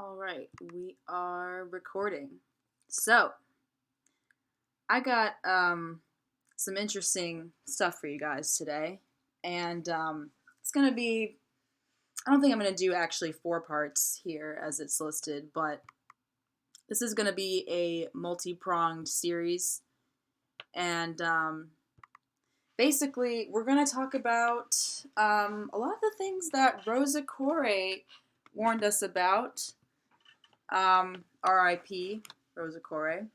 All right, we are recording. So, I got some interesting stuff for you guys today. And it's going to be, I don't think I'm going to do actually 4 parts here as it's listed, but this is going to be a multi-pronged series. And basically, we're going to talk about a lot of the things that Rosa Corey warned us about. R.I.P. Rosa Corey.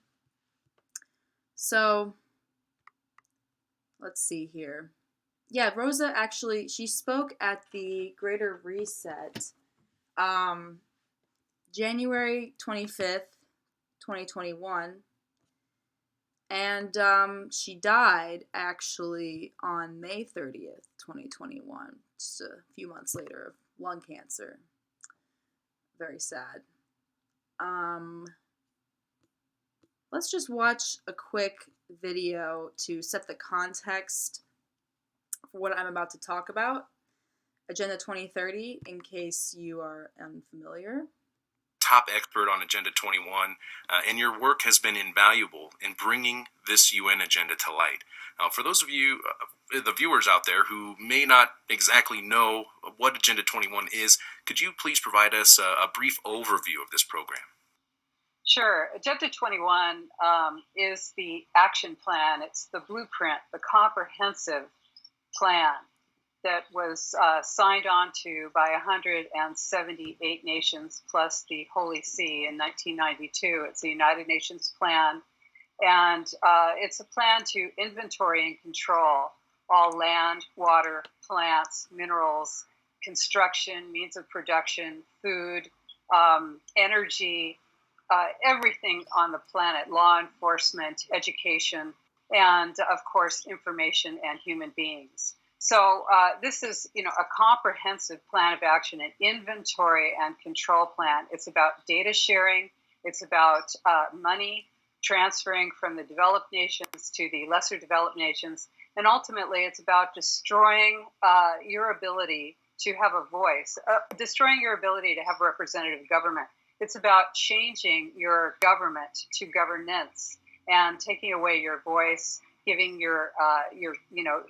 So, let's see here. Yeah, Rosa actually, she spoke at the Greater Reset January 25th, 2021. And she died actually on May 30th, 2021, just a few months later of lung cancer. Very sad. Let's just watch a quick video to set the context for what I'm about to talk about. Agenda 2030, in case you are unfamiliar. Top expert on Agenda 21, and your work has been invaluable in bringing this UN agenda to light. Now, for those of you, the viewers out there who may not exactly know what Agenda 21 is, could you please provide us a brief overview of this program? Sure. Agenda 21 is the action plan. It's the blueprint, the comprehensive plan that was signed on to by 178 nations plus the Holy See in 1992. It's the United Nations plan. And it's a plan to inventory and control all land, water, plants, minerals, construction, means of production, food, energy, everything on the planet, law enforcement, education, and of course, information and human beings. So this is, a comprehensive plan of action, an inventory and control plan. It's about data sharing. It's about money transferring from the developed nations to the lesser developed nations. And ultimately, it's about destroying your ability to have a voice, destroying your ability to have representative government. It's about changing your government to governance and taking away your voice, giving your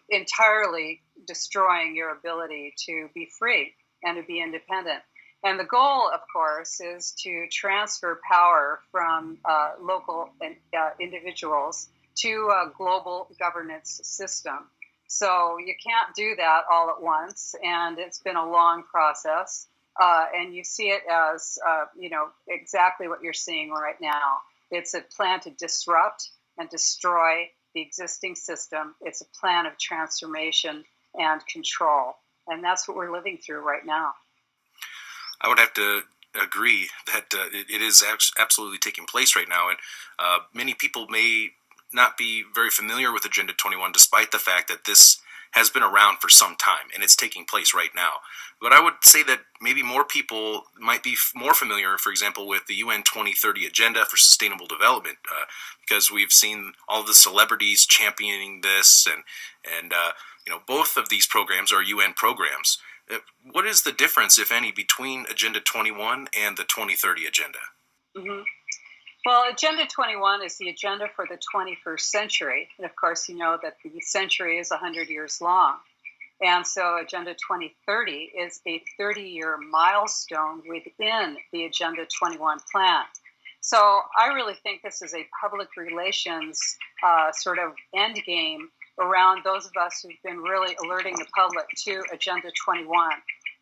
entirely destroying your ability to be free and to be independent. And the goal, of course, is to transfer power from local individuals to a global governance system. So you can't do that all at once, and it's been a long process. And you see it as, exactly what you're seeing right now. It's a plan to disrupt and destroy the existing system. It's a plan of transformation and control. And that's what we're living through right now. I would have to agree that it is absolutely taking place right now. And many people may not be very familiar with Agenda 21, despite the fact that this has been around for some time and it's taking place right now. But I would say that maybe more people might be more familiar, for example, with the UN 2030 Agenda for Sustainable Development, because we've seen all the celebrities championing this, and both of these programs are UN programs. What is the difference, if any, between Agenda 21 and the 2030 Agenda? Mm-hmm. Well, Agenda 21 is the agenda for the 21st century. And of course, you know that the century is 100 years long. And so Agenda 2030 is a 30-year milestone within the Agenda 21 plan. So I really think this is a public relations sort of end game around those of us who've been really alerting the public to Agenda 21.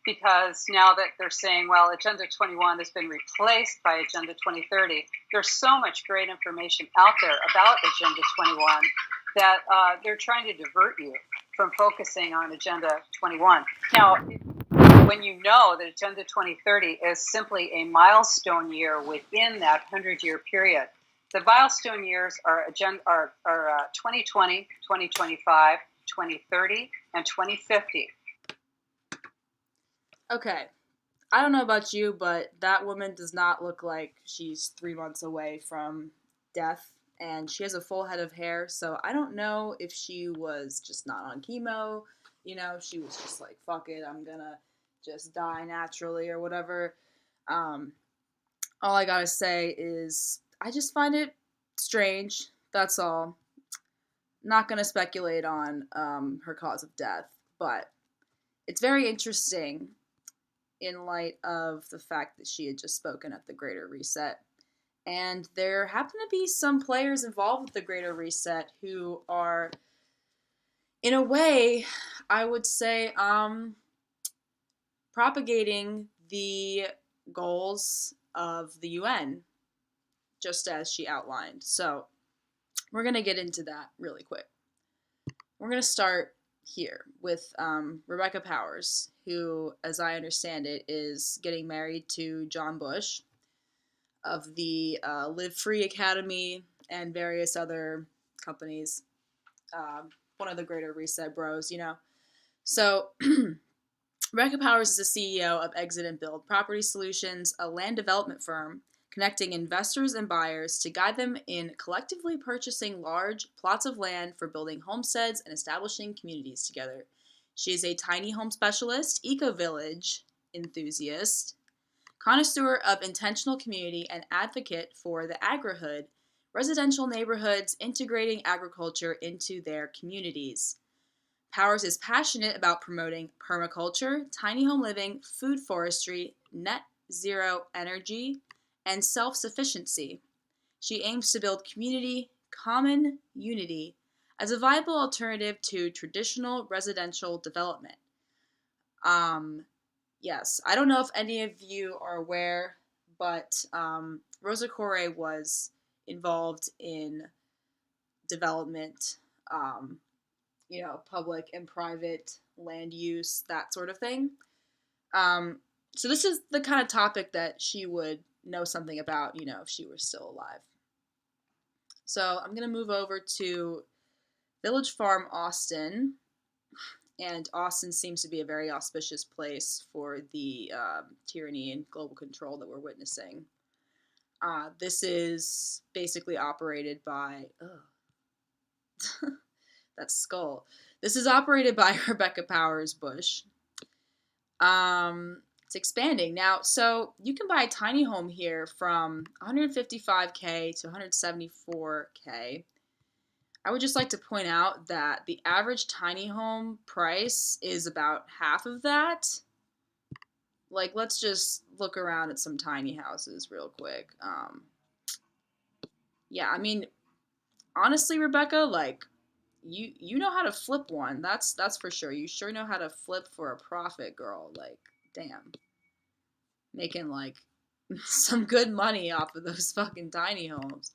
Because now that they're saying, well, Agenda 21 has been replaced by Agenda 2030, there's so much great information out there about Agenda 21 that they're trying to divert you from focusing on Agenda 21. Now, when you know that Agenda 2030 is simply a milestone year within that 100-year period, the milestone years are 2020, 2025, 2030, and 2050. Okay, I don't know about you, but that woman does not look like she's 3 months away from death, and she has a full head of hair, so I don't know if she was just not on chemo, she was just like, fuck it, I'm gonna just die naturally or whatever. All I gotta say is I just find it strange. That's all. Not gonna speculate on her cause of death, but it's very interesting in light of the fact that she had just spoken at the Greater Reset. And there happen to be some players involved with the Greater Reset who are, in a way, I would say, propagating the goals of the UN, just as she outlined. So we're going to get into that really quick. We're going to start here with Rebecca Powers, who, as I understand it, is getting married to John Bush of the Live Free Academy and various other companies. One of the Greater Reset bros, you know. So Rebecca Powers is the CEO of Exit and Build Property Solutions, a land development firm connecting investors and buyers to guide them in collectively purchasing large plots of land for building homesteads and establishing communities together. She is a tiny home specialist, Ecovillage enthusiast, connoisseur of intentional community, and advocate for the agrihood, residential neighborhoods integrating agriculture into their communities. Powers is passionate about promoting permaculture, tiny home living, food forestry, net zero energy, and self-sufficiency. She aims to build community, common unity, as a viable alternative to traditional residential development. Yes, I don't know if any of you are aware, but Rosa Corey was involved in development, public and private land use, that sort of thing. So this is the kind of topic that she would know something about, if she were still alive. So I'm going to move over to Village Farm, Austin. And Austin seems to be a very auspicious place for the tyranny and global control that we're witnessing. This is basically operated by... that skull. This is operated by Rebecca Powers Bush. It's expanding now. So you can buy a tiny home here from $155K to $174K. I would just like to point out that the average tiny home price is about half of that. Like, let's just look around at some tiny houses real quick. Yeah, I mean, honestly, Rebecca, like, you know how to flip one. That's for sure. You sure know how to flip for a profit, girl. Like, damn. Making, like, some good money off of those fucking tiny homes.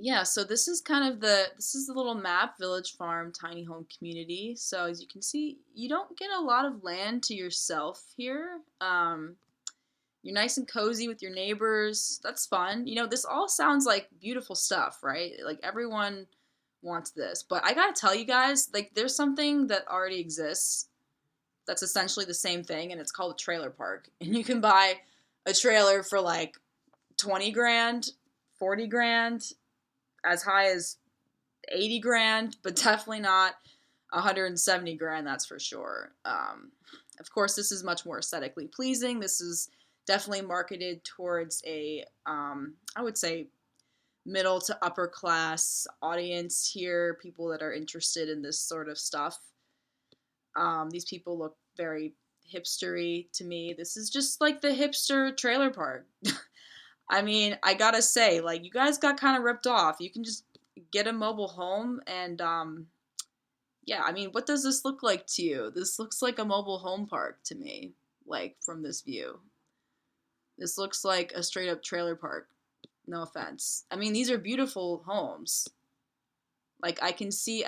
Yeah, so this is the little map, Village Farm Tiny Home Community. So as you can see, you don't get a lot of land to yourself here. You're nice and cozy with your neighbors. That's fun. This all sounds like beautiful stuff, right? Like everyone wants this. But I gotta tell you guys, like there's something that already exists that's essentially the same thing, and it's called a trailer park. And you can buy a trailer for like 20 grand, 40 grand, as high as 80 grand, but definitely not 170 grand, that's for sure. Of course, this is much more aesthetically pleasing. This is definitely marketed towards a, I would say, middle to upper class audience here, people that are interested in this sort of stuff. These people look very hipstery to me. This is just like the hipster trailer park. I mean, I gotta say, like, you guys got kind of ripped off. You can just get a mobile home and, yeah, I mean, what does this look like to you? This looks like a mobile home park to me, like, from this view. This looks like a straight up trailer park. No offense. I mean, these are beautiful homes. Like, I can see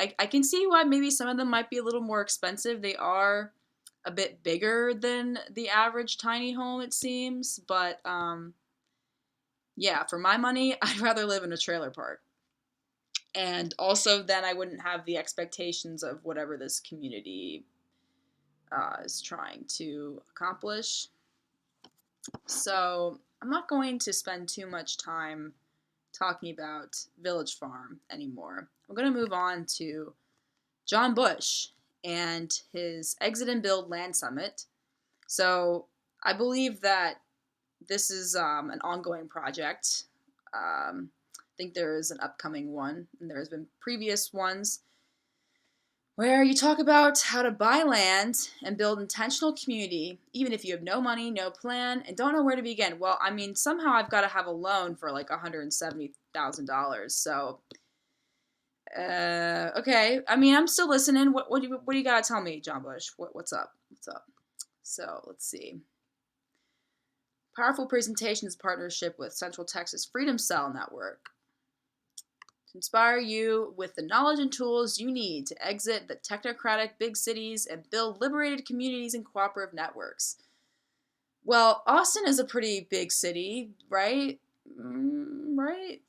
why maybe some of them might be a little more expensive. They are a bit bigger than the average tiny home, it seems, but, yeah, for my money, I'd rather live in a trailer park. And also, then I wouldn't have the expectations of whatever this community is trying to accomplish. So, I'm not going to spend too much time talking about Village Farm anymore. I'm going to move on to John Bush and his Exit and Build Land Summit. So, I believe that this is an ongoing project. I think there is an upcoming one, and there's been previous ones where you talk about how to buy land and build intentional community, even if you have no money, no plan, and don't know where to begin. Well, I mean, somehow I've got to have a loan for like $170,000. So, okay. I mean, I'm still listening. What do you got to tell me, John Bush? What's up? What's up? So let's see. Powerful presentations partnership with Central Texas Freedom Cell Network to inspire you with the knowledge and tools you need to exit the technocratic big cities and build liberated communities and cooperative networks. Well, Austin is a pretty big city, right? Right?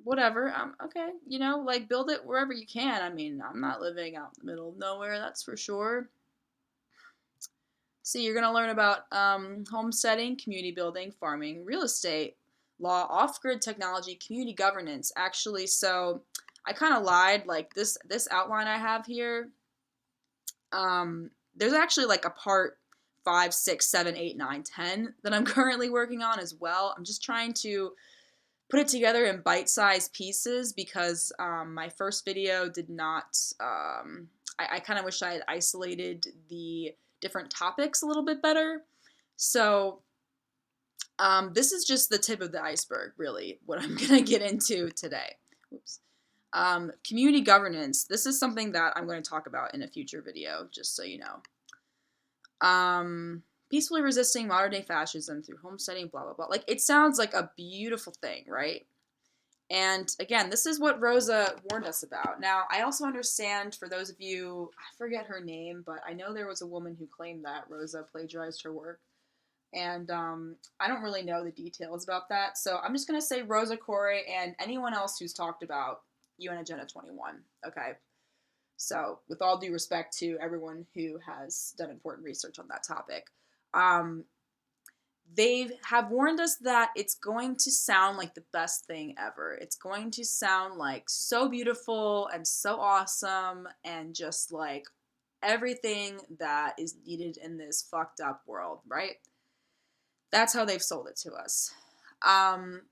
Whatever. Okay. Like build it wherever you can. I mean, I'm not living out in the middle of nowhere, that's for sure. See, you're going to learn about homesteading, community building, farming, real estate, law, off-grid technology, community governance. Actually, so I kind of lied. Like this outline I have here, there's actually like a part 5, 6, 7, 8, 9, 10 that I'm currently working on as well. I'm just trying to put it together in bite-sized pieces because my first video did not. I kind of wish I had isolated the different topics a little bit better. So this is just the tip of the iceberg, really, what I'm going to get into today. Oops. Community governance. This is something that I'm going to talk about in a future video, just so you know. Peacefully resisting modern-day fascism through homesteading, blah, blah, blah. Like, it sounds like a beautiful thing, right? And again, this is what Rosa warned us about. Now, I also understand for those of you, I forget her name, but I know there was a woman who claimed that Rosa plagiarized her work. And I don't really know the details about that. So I'm just going to say Rosa Corey and anyone else who's talked about UN Agenda 21. Okay. So with all due respect to everyone who has done important research on that topic, they have warned us that it's going to sound like the best thing ever. It's going to sound like so beautiful and so awesome and just like everything that is needed in this fucked up world, right? That's how they've sold it to us. But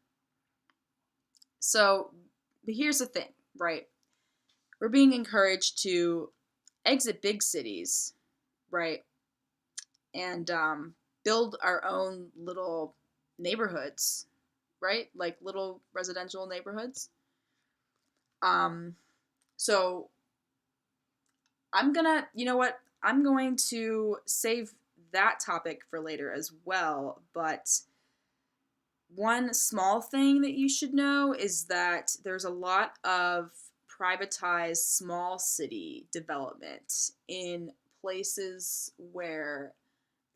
here's the thing, right? We're being encouraged to exit big cities, right? And build our own little neighborhoods, right? Like little residential neighborhoods. So I'm gonna, you know what? I'm going to save that topic for later as well. But one small thing that you should know is that there's a lot of privatized small city development in places where,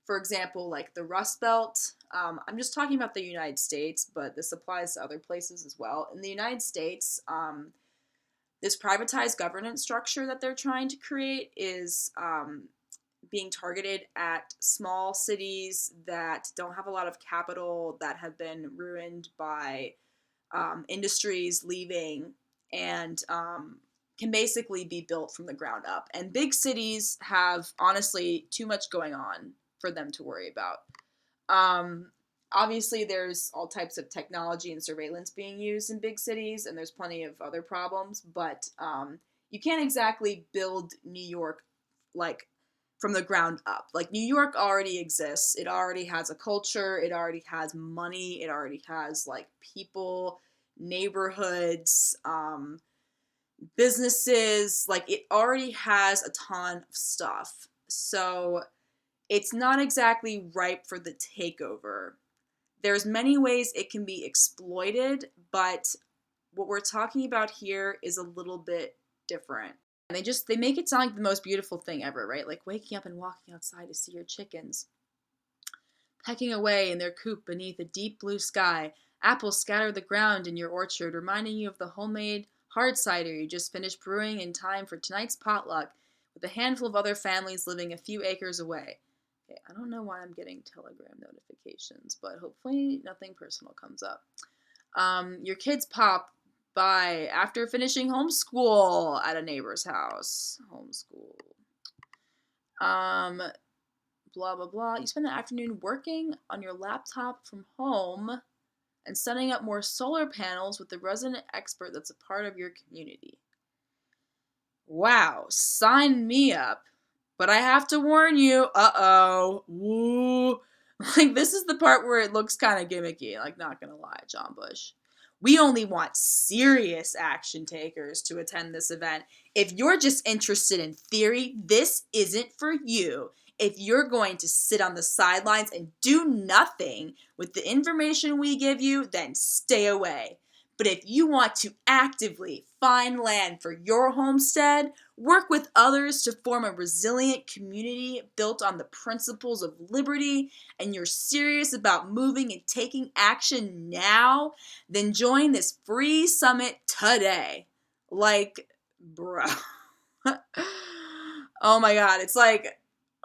for example, like the Rust Belt. I'm just talking about the United States, but this applies to other places as well. In the United States, this privatized governance structure that they're trying to create is being targeted at small cities that don't have a lot of capital, that have been ruined by industries leaving, and can basically be built from the ground up. And big cities have, honestly, too much going on for them to worry about. Obviously, there's all types of technology and surveillance being used in big cities, and there's plenty of other problems, but you can't exactly build New York like from the ground up. Like, New York already exists. It already has a culture. It already has money. It already has like people, neighborhoods, businesses. Like, it already has a ton of stuff. So it's not exactly ripe for the takeover. There's many ways it can be exploited, but what we're talking about here is a little bit different. And they make it sound like the most beautiful thing ever, right? Like waking up and walking outside to see your chickens pecking away in their coop beneath a deep blue sky. Apples scatter the ground in your orchard, reminding you of the homemade hard cider you just finished brewing in time for tonight's potluck, with a handful of other families living a few acres away. Okay, I don't know why I'm getting Telegram notifications, but hopefully nothing personal comes up. Your kids pop by after finishing homeschool at a neighbor's house. Homeschool. Blah, blah, blah, blah. You spend the afternoon working on your laptop from home and setting up more solar panels with the resident expert that's a part of your community. Wow, sign me up. But I have to warn you, woo. Like, this is the part where it looks kind of gimmicky, like, not gonna lie, John Bush. We only want serious action takers to attend this event. If you're just interested in theory, this isn't for you. If you're going to sit on the sidelines and do nothing with the information we give you, then stay away. But if you want to actively find land for your homestead, work with others to form a resilient community built on the principles of liberty, and you're serious about moving and taking action now, then join this free summit today. Like, bro. Oh my God. It's like,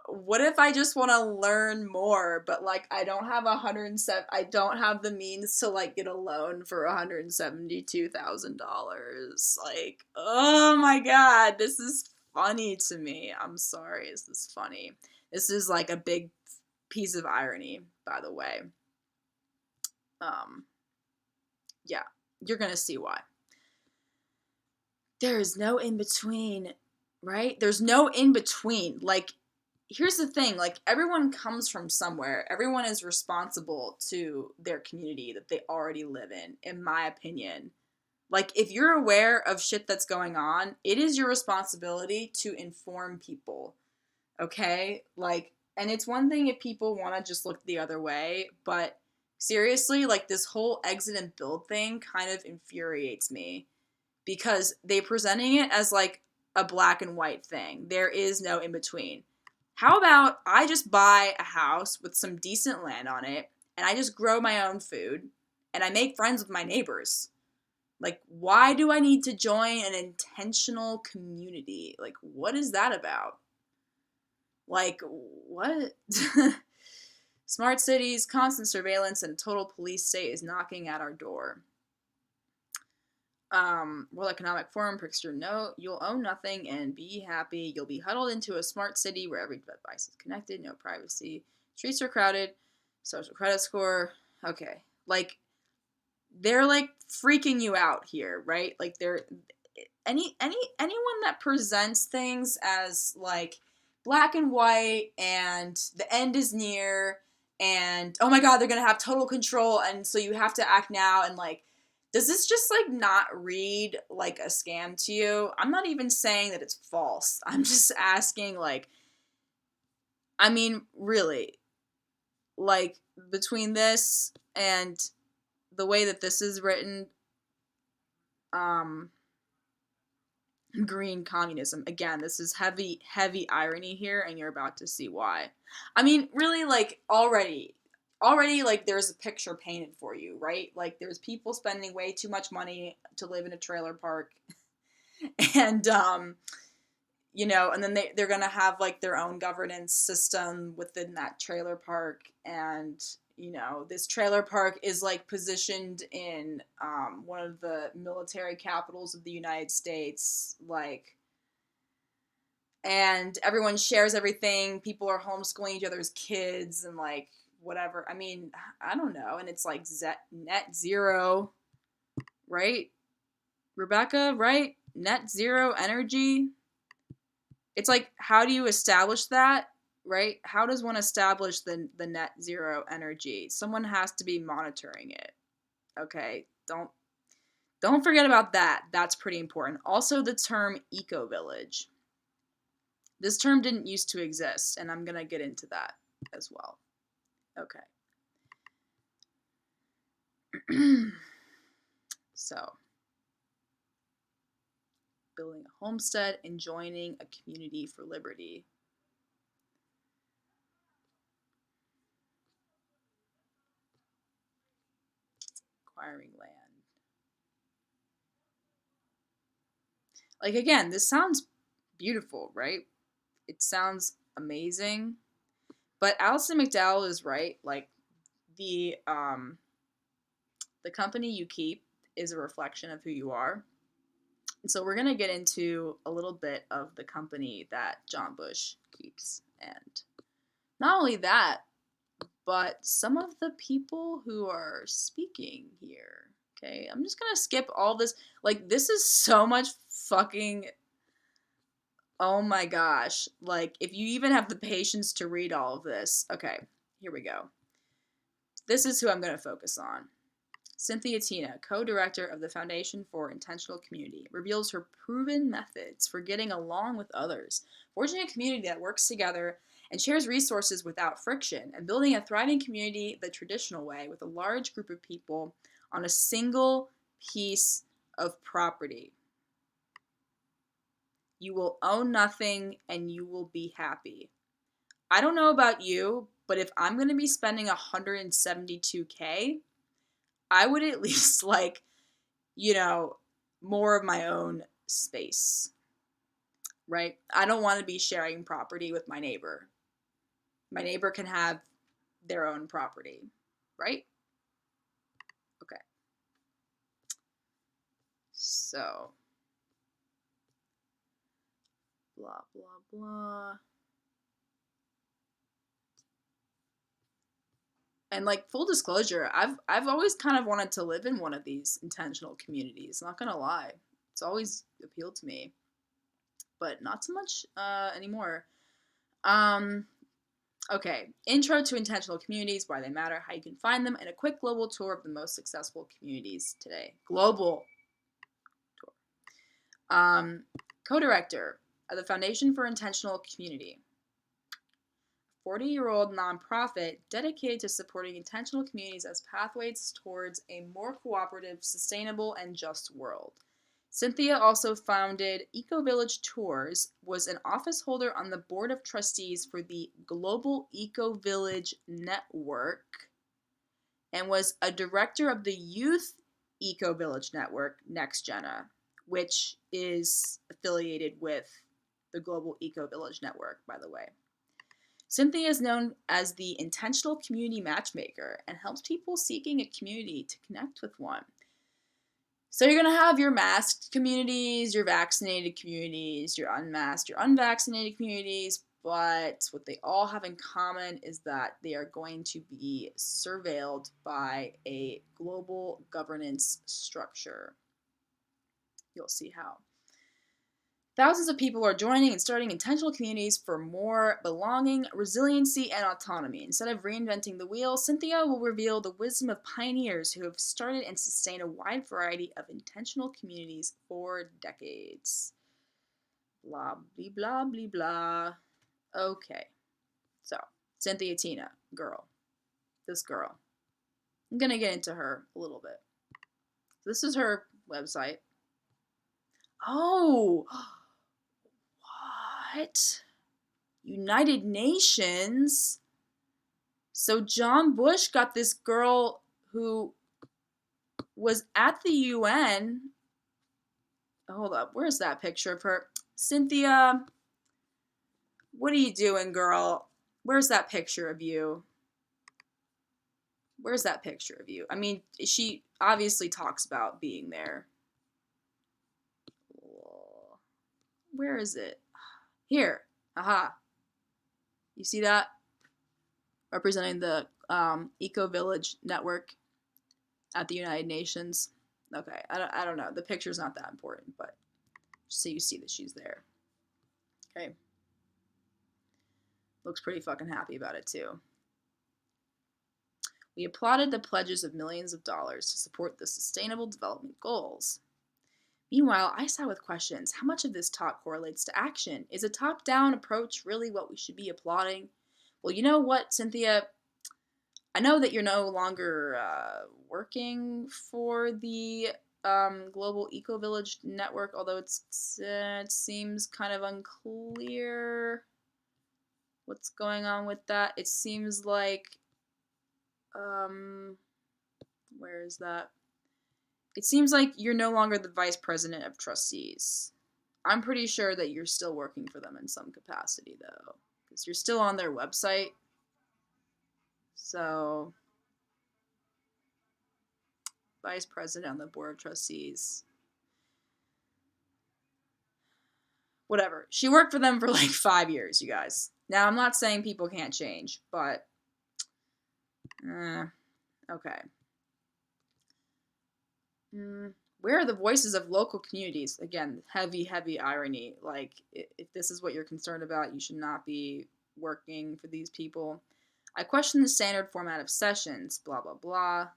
what if I just want to learn more, but like I don't have I don't have the means to like get a loan for $172,000. Like, oh my God, this is funny to me. I'm sorry, this is funny. This is like a big piece of irony, by the way. Yeah, you're gonna see why. There is no in between, right? There's no in between. Like, here's the thing, like, everyone comes from somewhere. Everyone is responsible to their community that they already live in my opinion. Like, if you're aware of shit that's going on, it is your responsibility to inform people, okay? Like, and it's one thing if people want to just look the other way, but seriously, like, this whole exit and build thing kind of infuriates me because they're presenting it as, like, a black and white thing. There is no in between. How about I just buy a house with some decent land on it, and I just grow my own food, and I make friends with my neighbors? Like, why do I need to join an intentional community? Like, what is that about? Like, what? Smart cities, constant surveillance, and total police state is knocking at our door. World Economic Forum predicts you'll own nothing and be happy. You'll be huddled into a smart city where every device is connected, no privacy. Streets are crowded, social credit score. Okay. Like, they're like freaking you out here, right? Like, they're anyone that presents things as like black and white and the end is near and oh my God, they're gonna have total control and so you have to act now, and like, does this just like not read like a scam to you? I'm not even saying that it's false. I'm just asking, like, I mean, really, like, between this and the way that this is written, green communism. Again, this is heavy, heavy irony here, and you're about to see why. I mean, really, like, already, like, there's a picture painted for you, right? Like, there's people spending way too much money to live in a trailer park, and, you know, and then they're gonna have, like, their own governance system within that trailer park, and, you know, this trailer park is, like, positioned in, one of the military capitals of the United States, like, and everyone shares everything, people are homeschooling each other's kids, and, like, whatever. I mean, I don't know, and it's, like, net zero, right? Rebecca, right? Net zero energy. It's like, how do you establish that, right? How does one establish the net zero energy? Someone has to be monitoring it, okay? Don't forget about that. That's pretty important. Also, the term Ecovillage. This term didn't used to exist, and I'm going to get into that as well. Okay. So, building a homestead and joining a community for liberty. Acquiring land. Like, again, this sounds beautiful, right? It sounds amazing. But Alison McDowell is right. Like, the company you keep is a reflection of who you are. And so we're going to get into a little bit of the company that John Bush keeps. And Not only that, but some of the people who are speaking here. Okay, I'm just gonna skip all this. Like, this is so much fucking. Oh my gosh. Like, if you even have the patience to read all of this. Okay, here we go. This is who I'm gonna focus on. Cynthia Tina, co-director of the Foundation for Intentional Community, reveals her proven methods for getting along with others, forging a community that works together and shares resources without friction, and building a thriving community the traditional way with a large group of people on a single piece of property. You will own nothing and you will be happy. I don't know about you, but if I'm going to be spending $172K, I would at least like, more of my own space, right? I don't want to be sharing property with my neighbor. My neighbor can have their own property, right? Okay. So, blah, blah, blah. And like, full disclosure, I've always kind of wanted to live in one of these intentional communities. Not gonna lie, it's always appealed to me, but not so much anymore. Okay, intro to intentional communities, why they matter, how you can find them, and a quick global tour of the most successful communities today. Global tour. Co-director of the Foundation for Intentional Community. 40-year-old nonprofit dedicated to supporting intentional communities as pathways towards a more cooperative, sustainable, and just world. Cynthia also founded Ecovillage Tours, was an office holder on the board of trustees for the Global Ecovillage Network, and was a director of the Youth Ecovillage Network, NextGena, which is affiliated with the Global Ecovillage Network, by the way. Cynthia is known as the intentional community matchmaker and helps people seeking a community to connect with one. So you're going to have your masked communities, your vaccinated communities, your unmasked, your unvaccinated communities, but what they all have in common is that they are going to be surveilled by a global governance structure. You'll see how. Thousands of people are joining and starting intentional communities for more belonging, resiliency, and autonomy. Instead of reinventing the wheel, Cynthia will reveal the wisdom of pioneers who have started and sustained a wide variety of intentional communities for decades. Blah, blah, blah, blah, blah. Okay, so Cynthia Tina, girl. This girl. I'm going to get into her a little bit. This is her website. Oh! What? United Nations? So John Bush got this girl who was at the UN. Hold up, where's that picture of her? Cynthia, what are you doing, girl? Where's that picture of you? Where's that picture of you? I mean, she obviously talks about being there. Where is it? Here. Aha. You see that? Representing the Ecovillage Network at the United Nations. Okay, I don't know. The picture's not that important, but just so you see that she's there. Okay. Looks pretty fucking happy about it, too. We applauded the pledges of millions of dollars to support the Sustainable Development Goals. Meanwhile, I sat with questions. How much of this talk correlates to action? Is a top-down approach really what we should be applauding? Well, you know what, Cynthia? I know that you're no longer working for the Global Ecovillage Network, although it seems kind of unclear what's going on with that. It seems like, where is that? It seems like you're no longer the vice president of trustees. I'm pretty sure that you're still working for them in some capacity, though, because you're still on their website. So, vice president on the board of trustees. Whatever. She worked for them for like 5 years, you guys. Now, I'm not saying people can't change, but okay. Where are the voices of local communities? Again, heavy, heavy irony. Like, if this is what you're concerned about, you should not be working for these people. I question the standard format of sessions, blah, blah, blah.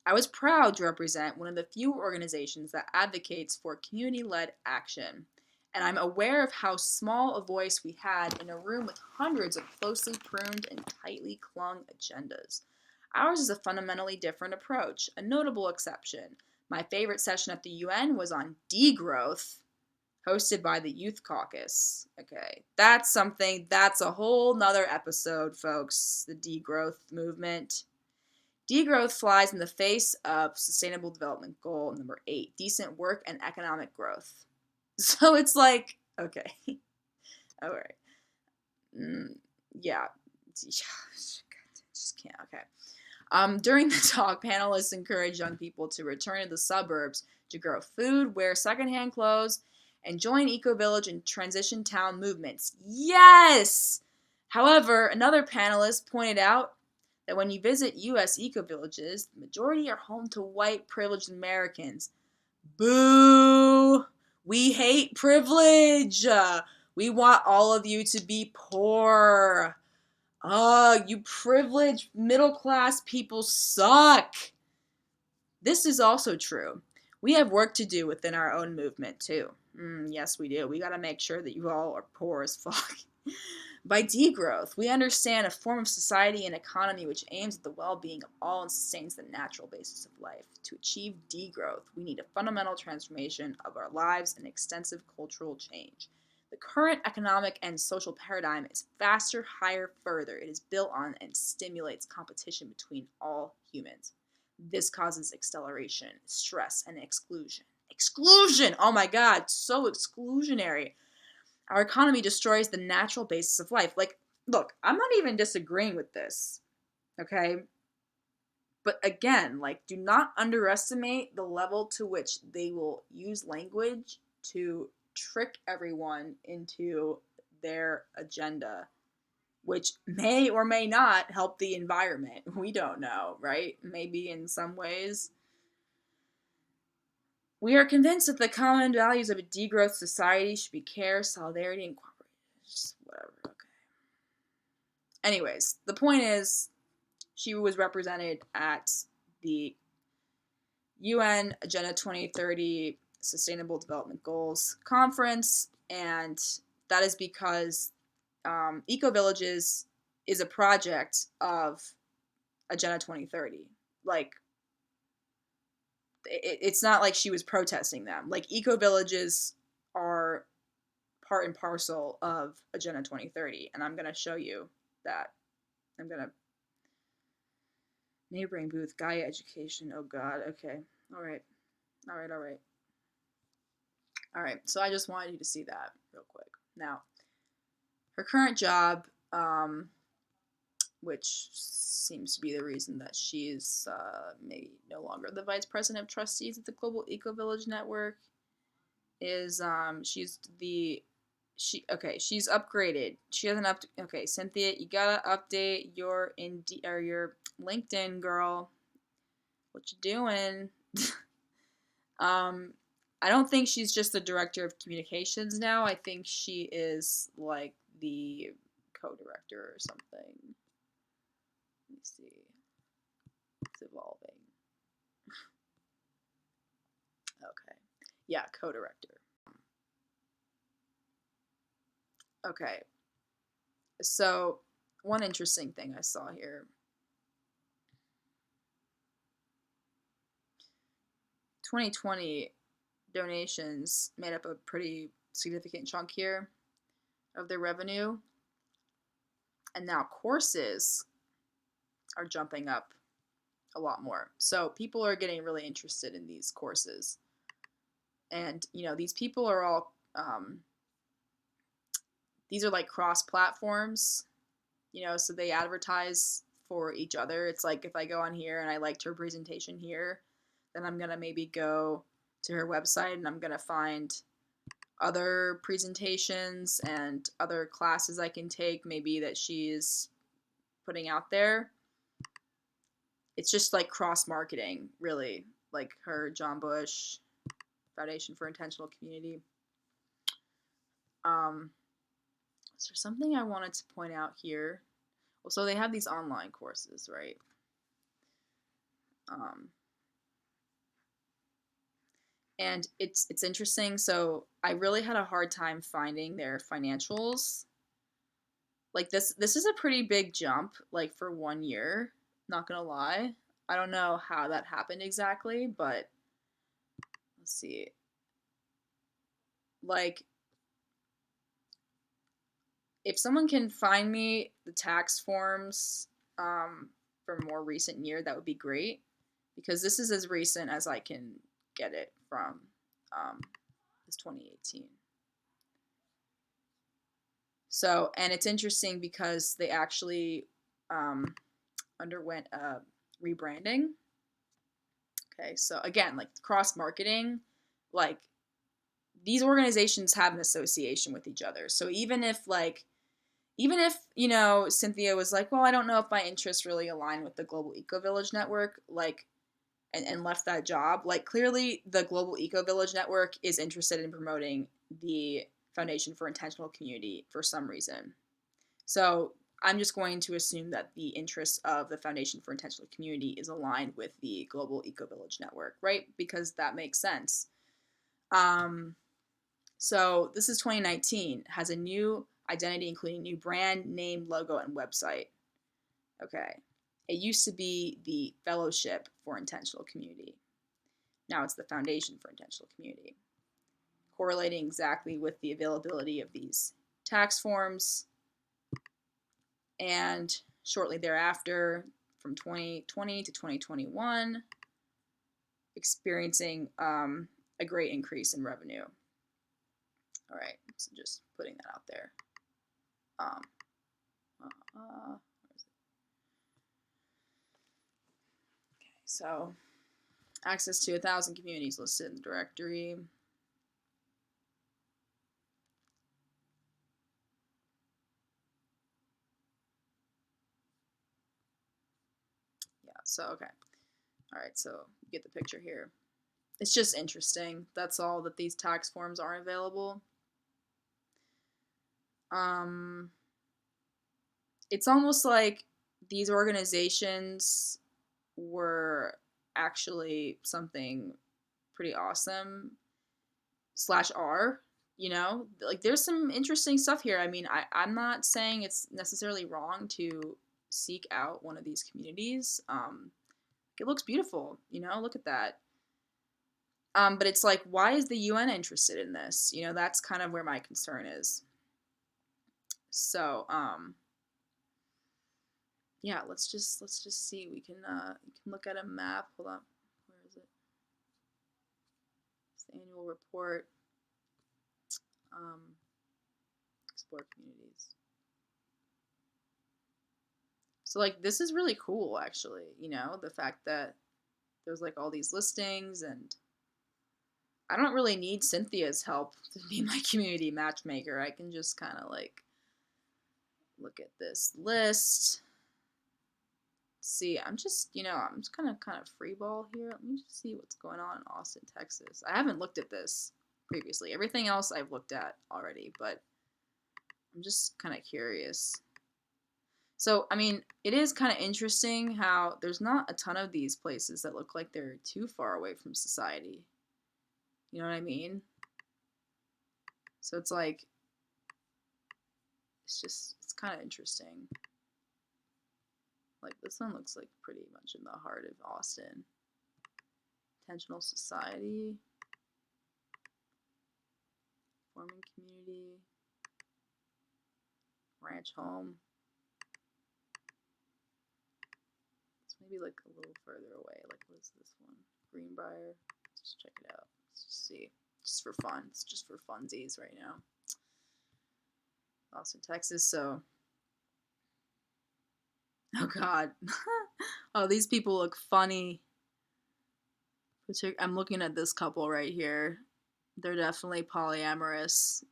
I was proud to represent one of the few organizations that advocates for community-led action, and I'm aware of how small a voice we had in a room with hundreds of closely pruned and tightly clung agendas. Ours is a fundamentally different approach, a notable exception. My favorite session at the UN was on degrowth, hosted by the Youth Caucus. Okay, that's a whole nother episode, folks, the degrowth movement. Degrowth flies in the face of Sustainable Development Goal number 8, decent work and economic growth. So it's like, okay, all right, yeah, just can't. Okay. During the talk, panelists encouraged young people to return to the suburbs to grow food, wear secondhand clothes, and join Ecovillage and transition town movements. Yes! However, another panelist pointed out that when you visit U.S. ecovillages, the majority are home to white privileged Americans. Boo! We hate privilege! We want all of you to be poor. You privileged middle class people suck. This is also true. We have work to do within our own movement, too. Yes, we do. We gotta make sure that you all are poor as fuck. By degrowth, we understand a form of society and economy which aims at the well-being of all and sustains the natural basis of life. To achieve degrowth, we need a fundamental transformation of our lives and extensive cultural change. The current economic and social paradigm is faster, higher, further. It is built on and stimulates competition between all humans. This causes acceleration, stress, and exclusion. Exclusion! Oh my god, so exclusionary. Our economy destroys the natural basis of life. Like, look, I'm not even disagreeing with this, okay? But again, like, do not underestimate the level to which they will use language to trick everyone into their agenda, which may or may not help the environment. We don't know, right? Maybe in some ways. We are convinced that the common values of a degrowth society should be care, solidarity, and cooperation. Just whatever, okay. Anyways, the point is, she was represented at the UN Agenda 2030 Sustainable Development Goals Conference, and that is because Ecovillages is a project of Agenda 2030. Like, it's not like she was protesting them. Like, eco-villages are part and parcel of Agenda 2030, and I'm going to show you that. I'm going to... Neighboring booth, Gaia education. Oh, God. Okay. All right. All right. So I just wanted you to see that real quick. Now, her current job, which seems to be the reason that she's maybe no longer the vice president of trustees at the Global Ecovillage Network, is she's upgraded. She hasn't okay, Cynthia, you gotta update your your LinkedIn, girl. What you doing? I don't think she's just the director of communications now. I think she is like the co-director or something. Let me see. It's evolving. Okay. Yeah, co-director. Okay. So, one interesting thing I saw here. 2020 donations made up a pretty significant chunk here of their revenue. And now courses are jumping up a lot more. So people are getting really interested in these courses. And, these people are all, these are like cross-platforms, so they advertise for each other. It's like if I go on here and I liked her presentation here, then I'm going to maybe go to her website and I'm going to find other presentations and other classes I can take, maybe that she's putting out there. It's just like cross marketing, really, like her John Bush Foundation for Intentional Community. Is there something I wanted to point out here? Well, so they have these online courses, right? And it's interesting. So I really had a hard time finding their financials. Like this is a pretty big jump, like for 1 year. Not gonna lie, I don't know how that happened exactly, but let's see. Like, if someone can find me the tax forms for a more recent year, that would be great, because this is as recent as I can get it from this 2018. So, and it's interesting because they actually underwent a rebranding. Okay, so again, like cross marketing, like these organizations have an association with each other. So even if Cynthia was like, well, I don't know if my interests really align with the Global Ecovillage Network, like, and left that job, like clearly the Global Ecovillage Network is interested in promoting the Foundation for Intentional Community for some reason. So I'm just going to assume that the interests of the Foundation for Intentional Community is aligned with the Global Ecovillage Network, right? Because that makes sense. So this is 2019, has a new identity, including new brand, name, logo, and website. Okay. It used to be the Fellowship for Intentional Community. Now it's the Foundation for Intentional Community. Correlating exactly with the availability of these tax forms. And shortly thereafter, from 2020 to 2021, experiencing a great increase in revenue. All right, so just putting that out there. Where is it? Okay, so access to 1,000 communities listed in the directory. Yeah, so okay. All right, so you get the picture here. It's just interesting. That's all, that these tax forms aren't available. It's almost like these organizations were actually something pretty awesome / are, like there's some interesting stuff here. I mean, I'm not saying it's necessarily wrong to seek out one of these communities. It looks beautiful, look at that. But it's like, why is the UN interested in this? That's kind of where my concern is. So, yeah, let's just see. We can look at a map. Hold on, where is it? It's the annual report. Explore communities. So like this is really cool, actually. The fact that there's like all these listings, and I don't really need Cynthia's help to be my community matchmaker. I can just kind of like look at this list. See, I'm just kind of free ball here. Let me just see what's going on in Austin, Texas. I haven't looked at this previously. Everything else I've looked at already, but I'm just kind of curious. So, I mean, it is kind of interesting how there's not a ton of these places that look like they're too far away from society. You know what I mean? So it's like, it's kind of interesting. Like this one looks like pretty much in the heart of Austin. Intentional society. Farming community. Ranch home. It's maybe like a little further away. Like, what is this one? Greenbrier. Let's just check it out. Let's just see. Just for fun. It's just for funsies right now. Austin, Texas. So, oh God. Oh, these people look funny. I'm looking at this couple right here. They're definitely polyamorous.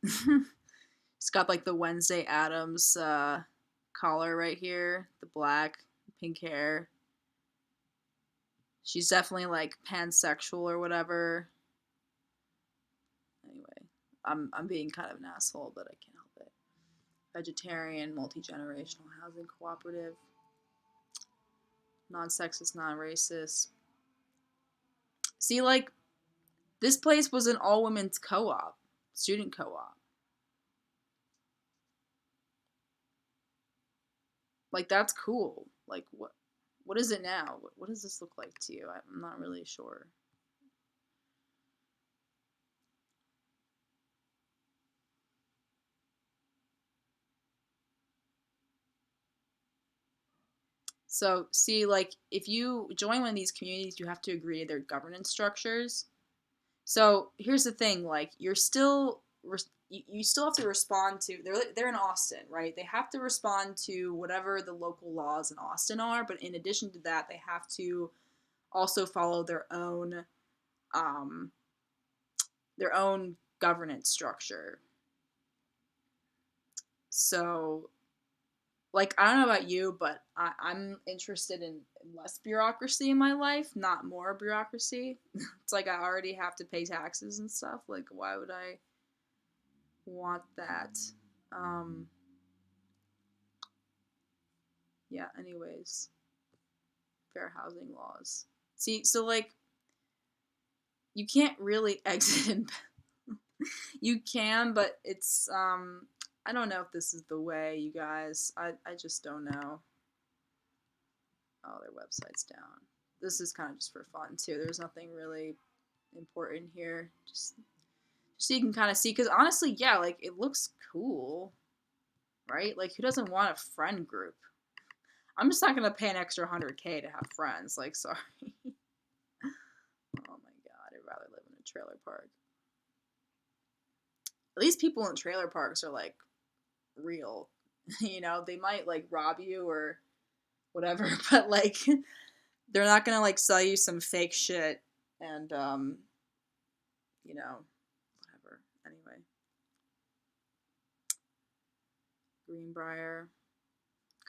It's got like the Wednesday Addams collar right here, the black, pink hair. She's definitely like pansexual or whatever. Anyway, I'm being kind of an asshole, but I can't help it. Vegetarian, multi-generational housing cooperative, non-sexist, non-racist. See, like, this place was an all-women's co-op, student co-op. Like, that's cool. Like, what is it now? What does this look like to you? I'm not really sure. So, see, like, if you join one of these communities, you have to agree to their governance structures. So, here's the thing, like, you're still, you still have to respond to, they're in Austin, right? They have to respond to whatever the local laws in Austin are, but in addition to that, they have to also follow um, their own governance structure. So, like, I don't know about you, but I'm interested in less bureaucracy in my life, not more bureaucracy. It's like I already have to pay taxes and stuff. Like, why would I want that? Um, yeah, anyways, fair housing laws. See, so like, you can't really exit in. You can, but it's, I don't know if this is the way, you guys. I just don't know. Oh, their website's down. This is kind of just for fun too. There's nothing really important here. Just so you can kind of see, because honestly, yeah, like, it looks cool, right? Like, who doesn't want a friend group? I'm just not gonna pay an extra $100K to have friends. Like, sorry. Oh my god, I'd rather live in a trailer park. At least people in trailer parks are like real. You know, they might like rob you or whatever, but like they're not gonna like sell you some fake shit and you know, whatever. Anyway. Greenbrier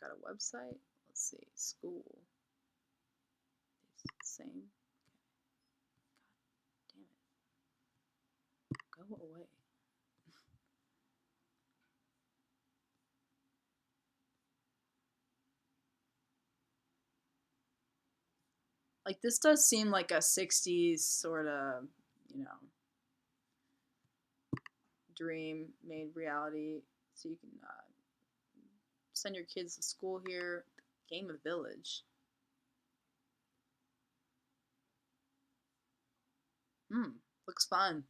got a website. Let's see. School. Same. God damn it. Go away. Like, this does seem like a 60s sort of, you know, dream made reality. So you can send your kids to school here. Game of Village. Looks fun.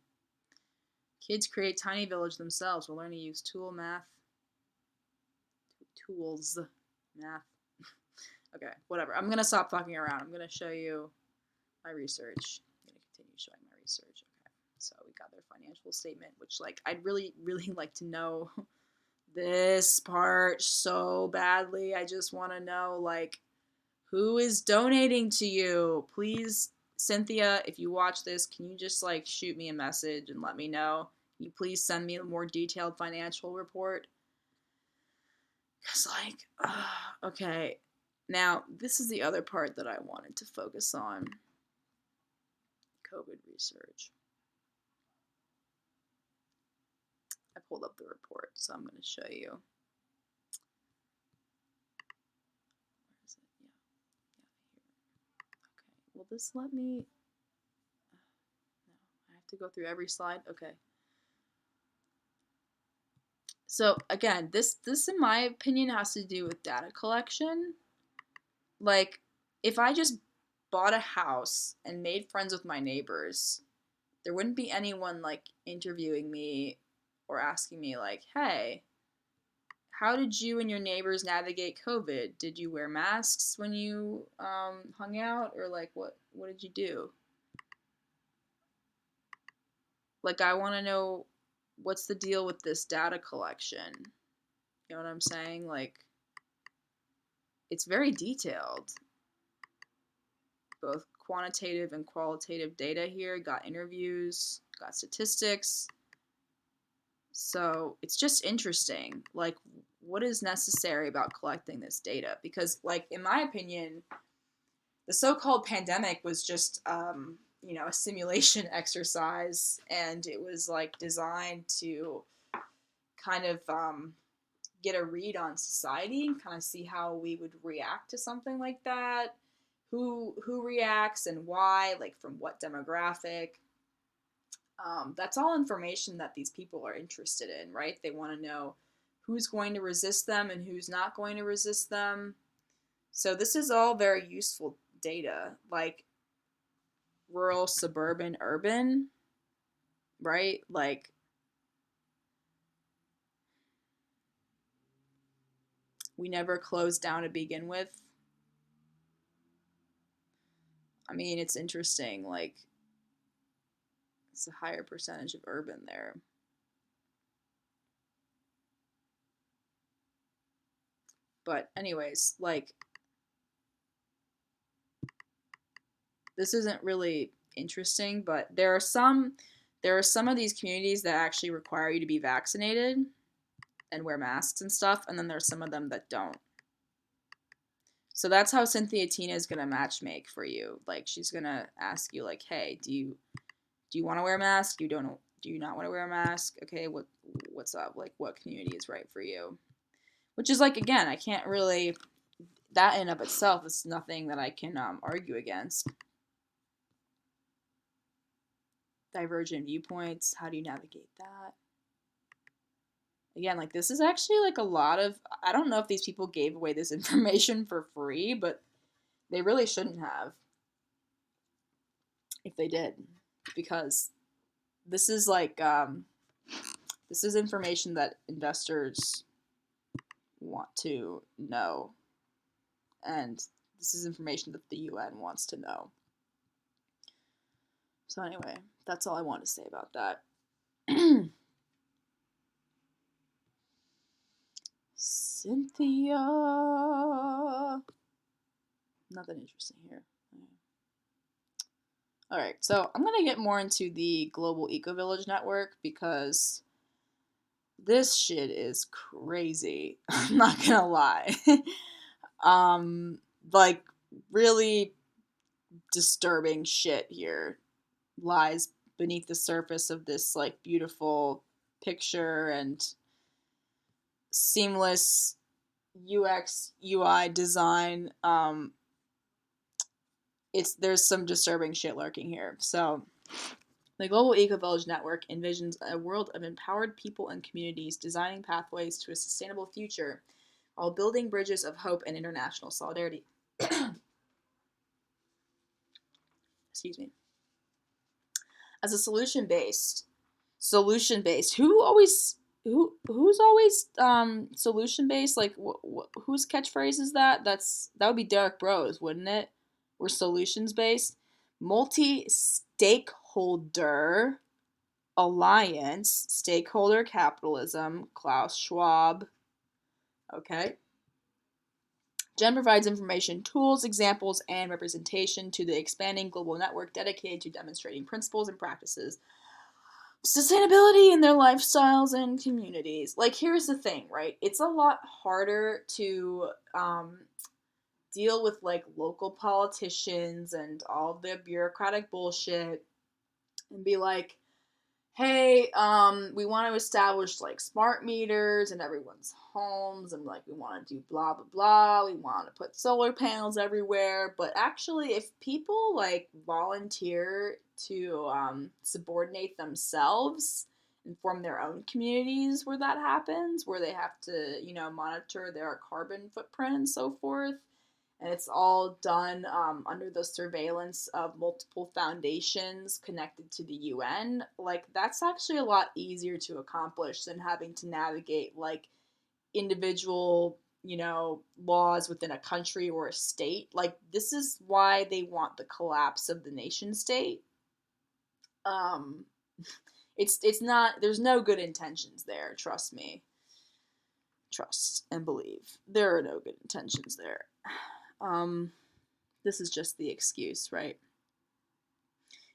Kids create tiny village themselves. We'll learn to use tools, math. Okay, whatever. I'm gonna stop fucking around. I'm gonna show you my research. I'm gonna continue showing my research. Okay, so we got their financial statement, which, like, I'd really, really like to know this part so badly. I just want to know, like, who is donating to you? Please, Cynthia, if you watch this, can you just, like, shoot me a message and let me know? Can you please send me a more detailed financial report? Because, like, okay. Now, this is the other part that I wanted to focus on. COVID research. I pulled up the report, so I'm going to show you. Where is it? Yeah, here. Okay, will this let me? No, I have to go through every slide. Okay. So again, this in my opinion has to do with data collection. Like, if I just bought a house and made friends with my neighbors, there wouldn't be anyone like interviewing me or asking me like, hey, how did you and your neighbors navigate COVID? Did you wear masks when you hung out, or like what did you do? Like, I want to know what's the deal with this data collection. You know what I'm saying? Like, it's very detailed, both quantitative and qualitative data here, got interviews, got statistics. So it's just interesting, like, what is necessary about collecting this data? Because, like, in my opinion, the so-called pandemic was just, a simulation exercise, and it was, like, designed to kind of get a read on society and kind of see how we would react to something like that. Who reacts and why, like, from what demographic. That's all information that these people are interested in, right? They want to know who's going to resist them and who's not going to resist them. So this is all very useful data, like rural, suburban, urban, right? Like, we never closed down to begin with. I mean, it's interesting, like, it's a higher percentage of urban there. But anyways, like, this isn't really interesting, but there are some of these communities that actually require you to be vaccinated and wear masks and stuff, and then there's some of them that don't. So that's how Cynthia Tina is gonna matchmake for you. Like, she's gonna ask you, like, hey, do you want to wear a mask? Do you not want to wear a mask? Okay, what's up? Like, what community is right for you? Which is, like, again, I can't really, that in and of itself is nothing that I can argue against. Divergent viewpoints, how do you navigate that? Again, like, this is actually, like, a lot of, I don't know if these people gave away this information for free, but they really shouldn't have if they did, because this is, like, this is information that investors want to know, and this is information that the UN wants to know. So anyway, that's all I want to say about that. Cynthia. Nothing interesting here. All right, so I'm going to get more into the global Ecovillage network because this shit is crazy. I'm not going to lie. Like, really disturbing shit here lies beneath the surface of this, like, beautiful picture and seamless UX UI design. There's some disturbing shit lurking here. So the Global Ecovillage Network envisions a world of empowered people and communities designing pathways to a sustainable future while building bridges of hope and international solidarity. Excuse me. As a solution-based, who's always solution-based? Like, whose catchphrase is that? That would be Derek Bros, wouldn't it? We're solutions-based. Multi-stakeholder alliance, stakeholder capitalism, Klaus Schwab. Okay. Jen provides information, tools, examples, and representation to the expanding global network dedicated to demonstrating principles and practices sustainability in their lifestyles and communities. Like, here's the thing, right? It's a lot harder to deal with, like, local politicians and all the bureaucratic bullshit and be like, hey, we want to establish, like, smart meters in everyone's homes, and, like, we want to do blah blah blah, we want to put solar panels everywhere. But actually, if people, like, volunteer to subordinate themselves and form their own communities where that happens, where they have to, monitor their carbon footprint and so forth, and it's all done under the surveillance of multiple foundations connected to the UN. Like, that's actually a lot easier to accomplish than having to navigate, like, individual, laws within a country or a state. Like, this is why they want the collapse of the nation state. It's not, there's no good intentions there, trust me. Trust and believe. There are no good intentions there. This is just the excuse, right?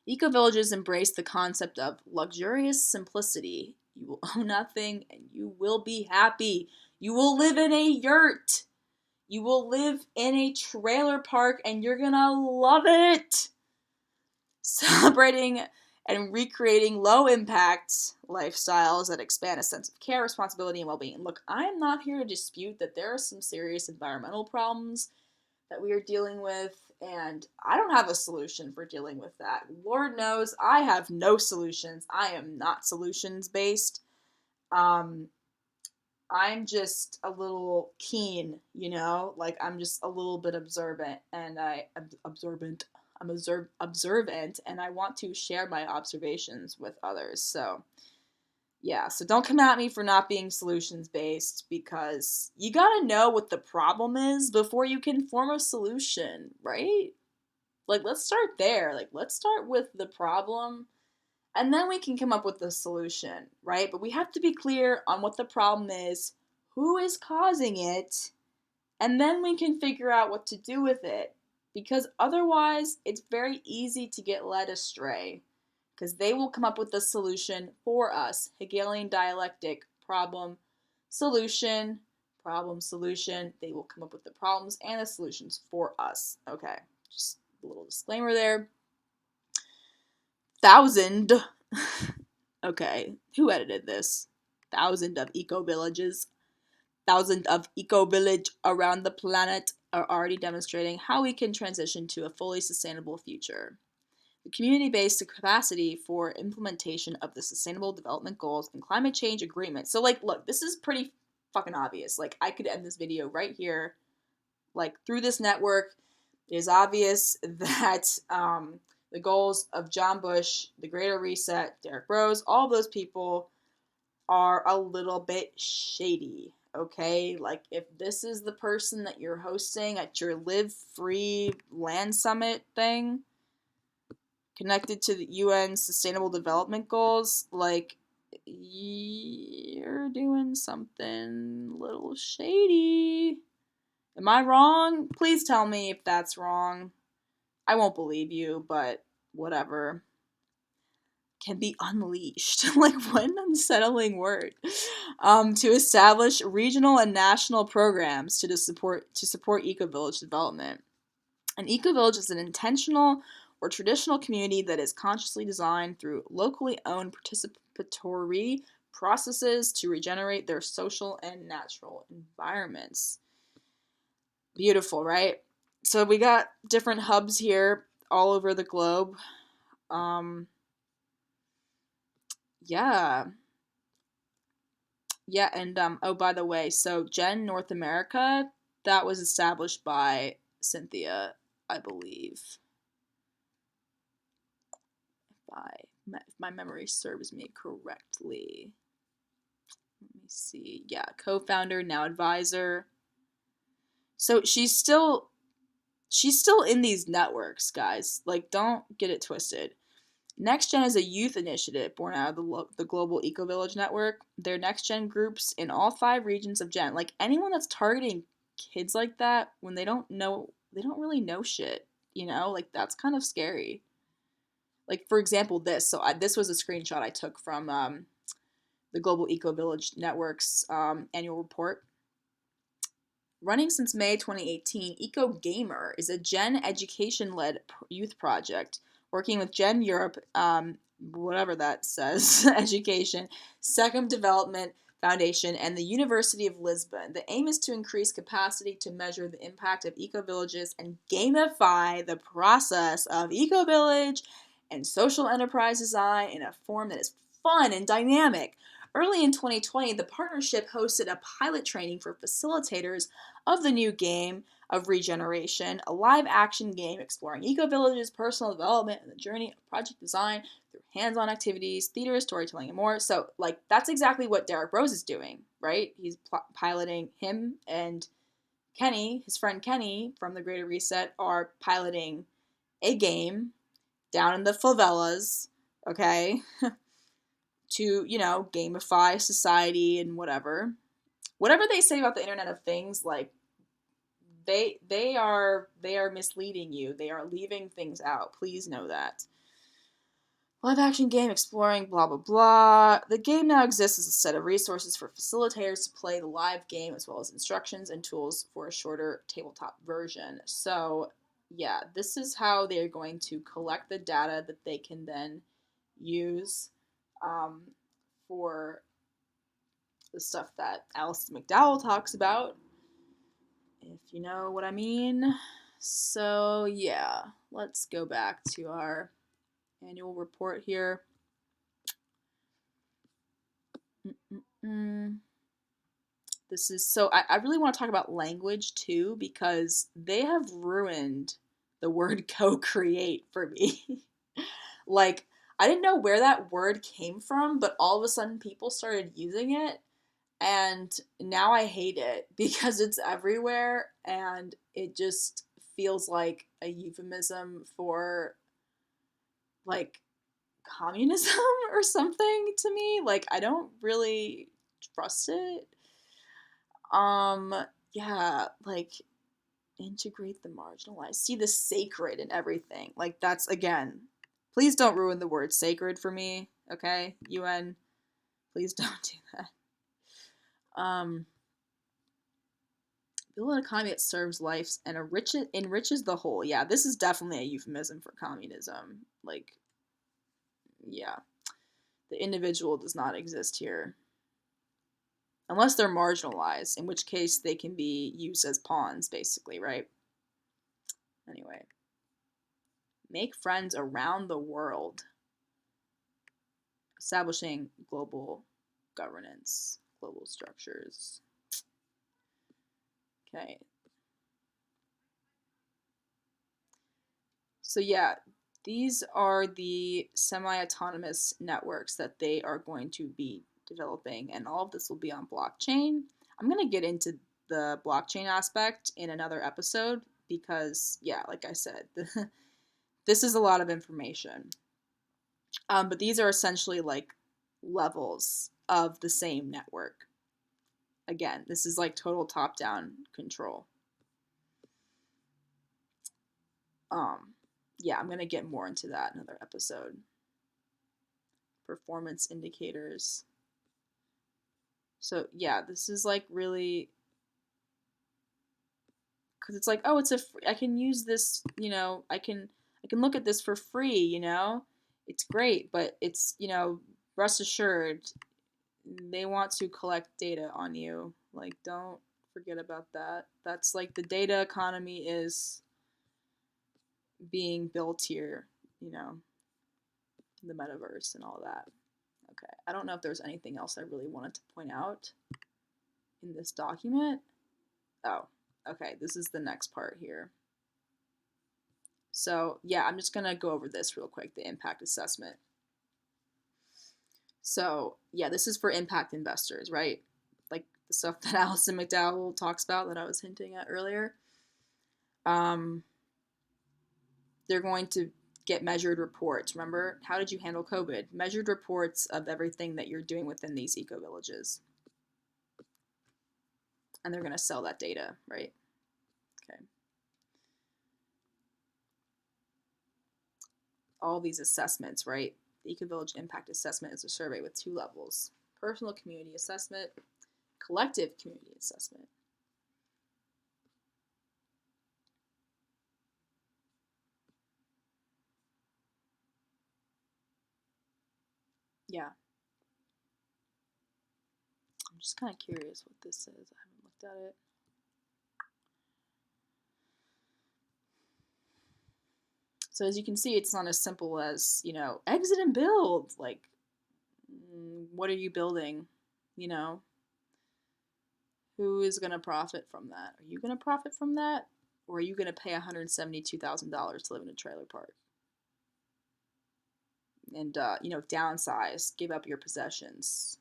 Eco-villages embrace the concept of luxurious simplicity. You will own nothing and you will be happy. You will live in a yurt. You will live in a trailer park and you're gonna love it. Celebrating and recreating low impact lifestyles that expand a sense of care, responsibility, and well being. Look, I am not here to dispute that there are some serious environmental problems that we are dealing with, and I don't have a solution for dealing with that. Lord knows I have no solutions. I am not solutions based. I'm just a little keen, like I'm just a little bit observant, and I'm observant, and I want to share my observations with others. So, yeah, so don't come at me for not being solutions based, because you gotta know what the problem is before you can form a solution, right? Like, let's start there. Like, let's start with the problem and then we can come up with the solution, right? But we have to be clear on what the problem is, who is causing it, and then we can figure out what to do with it. Because otherwise, it's very easy to get led astray. Because they will come up with the solution for us. Hegelian dialectic, problem, solution, problem, solution. They will come up with the problems and the solutions for us. Okay, just a little disclaimer there. 1,000. Okay, who edited this? 1,000 of eco-villages. 1,000 of eco-village around the planet are already demonstrating how we can transition to a fully sustainable future. The community-based capacity for implementation of the Sustainable Development Goals and Climate Change Agreement. So, like, look, this is pretty fucking obvious. Like, I could end this video right here. Like, through this network, it is obvious that the goals of John Bush, the Greater Reset, Derek Rose, all those people are a little bit shady, okay? Like, if this is the person that you're hosting at your Live Free Land Summit thing, connected to the UN Sustainable Development Goals, like, you're doing something a little shady. Am I wrong? Please tell me if that's wrong. I won't believe you, but whatever. Can be unleashed. Like, what an unsettling word. To establish regional and national programs to support eco-village development. An eco-village is an intentional or traditional community that is consciously designed through locally owned participatory processes to regenerate their social and natural environments. Beautiful, right? So we got different hubs here all over the globe. Yeah. Yeah, and oh, by the way, so Gen North America, that was established by Cynthia, I believe. If my memory serves me correctly. Let me see. Yeah, co-founder, now advisor. So she's still in these networks, guys. Like, don't get it twisted. Next Gen is a youth initiative born out of the Global Ecovillage Network. They're next gen groups in all 5 regions of Gen. Like, anyone that's targeting kids like that, when they don't really know shit, like, that's kind of scary. Like, for example, this. So this was a screenshot I took from the Global Ecovillage Network's annual report. Running since May 2018, Eco Gamer is a Gen education-led youth project working with Gen Europe, whatever that says, Education, Second Development Foundation, and the University of Lisbon. The aim is to increase capacity to measure the impact of eco-villages and gamify the process of eco-village and social enterprise design in a form that is fun and dynamic. Early in 2020, the partnership hosted a pilot training for facilitators of the new game of regeneration, a live-action game exploring eco-villages, personal development, and the journey of project design through hands-on activities, theater, storytelling, and more. So, like, that's exactly what Derek Rose is doing, right? He's piloting him and Kenny, his friend Kenny from the Greater Reset, are piloting a game down in the favelas, okay? To, gamify society and whatever they say about the Internet of Things, like, they are misleading you. They are leaving things out. Please know that. Live action game exploring blah blah blah. The game now exists as a set of resources for facilitators to play the live game, as well as instructions and tools for a shorter tabletop version. So yeah, this is how they're going to collect the data that they can then use for the stuff that Alice McDowell talks about, if you know what I mean. So yeah, let's go back to our annual report here. This is so I really want to talk about language too, because they have ruined the word co-create for me. Like, I didn't know where that word came from, but all of a sudden people started using it, and now I hate it because it's everywhere and it just feels like a euphemism for like communism or something to me. Like, I don't really trust it. Yeah, like, integrate the marginalized. See the sacred in everything. Like, that's, again, please don't ruin the word sacred for me, okay? UN, please don't do that. Build an economy that serves life and enriches the whole. Yeah, this is definitely a euphemism for communism. Like, yeah. The individual does not exist here. Unless they're marginalized, in which case they can be used as pawns, basically, right? Anyway. Make friends around the world. Establishing global governance, global structures. Okay. So yeah, these are the semi-autonomous networks that they are going to be developing, and all of this will be on blockchain. I'm going to get into the blockchain aspect in another episode because, yeah, like I said, this is a lot of information. But these are essentially like levels of the same network. Again, this is like total top-down control. Yeah, I'm gonna get more into that in another episode. Performance indicators. So yeah, this is like really, because it's like, oh, it's I can use this, you know, I can look at this for free, you know, it's great, but it's, you know, rest assured, they want to collect data on you. Like, don't forget about that. That's like the data economy is being built here, you know, the metaverse and all that. Okay, I don't know if there's anything else I really wanted to point out in this document. Oh, okay, this is the next part here. So yeah, I'm just gonna go over this real quick, the impact assessment. So yeah, this is for impact investors, right? Like the stuff that Alison McDowell talks about that I was hinting at earlier. They're going to get measured reports. Remember, how did you handle COVID? Measured reports of everything that you're doing within these eco-villages. And they're going to sell that data, right? Okay. All these assessments, right? The Ecovillage Impact Assessment is a survey with 2 levels. Personal community assessment, collective community assessment. Yeah. I'm just kind of curious what this says. I haven't looked at it. So as you can see, it's not as simple as, you know, exit and build. Like, what are you building? You know? Who is going to profit from that? Are you going to profit from that? Or are you going to pay $172,000 to live in a trailer park? And, you know, downsize, give up your possessions,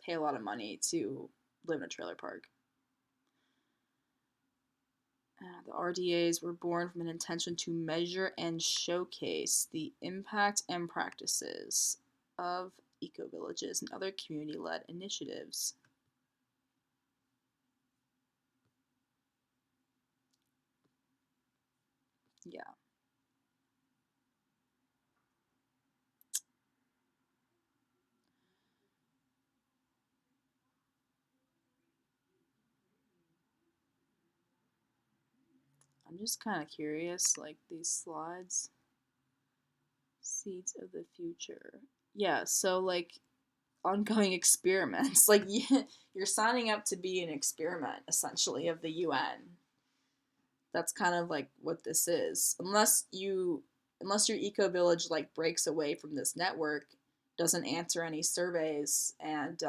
pay a lot of money to live in a trailer park. The RDAs were born from an intention to measure and showcase the impact and practices of eco-villages and other community-led initiatives. Yeah. I'm just kind of curious, like these slides. Seeds of the future. Yeah, so like ongoing experiments. Like you're signing up to be an experiment essentially of the UN. That's kind of like what this is. Unless your Ecovillage like breaks away from this network, doesn't answer any surveys, and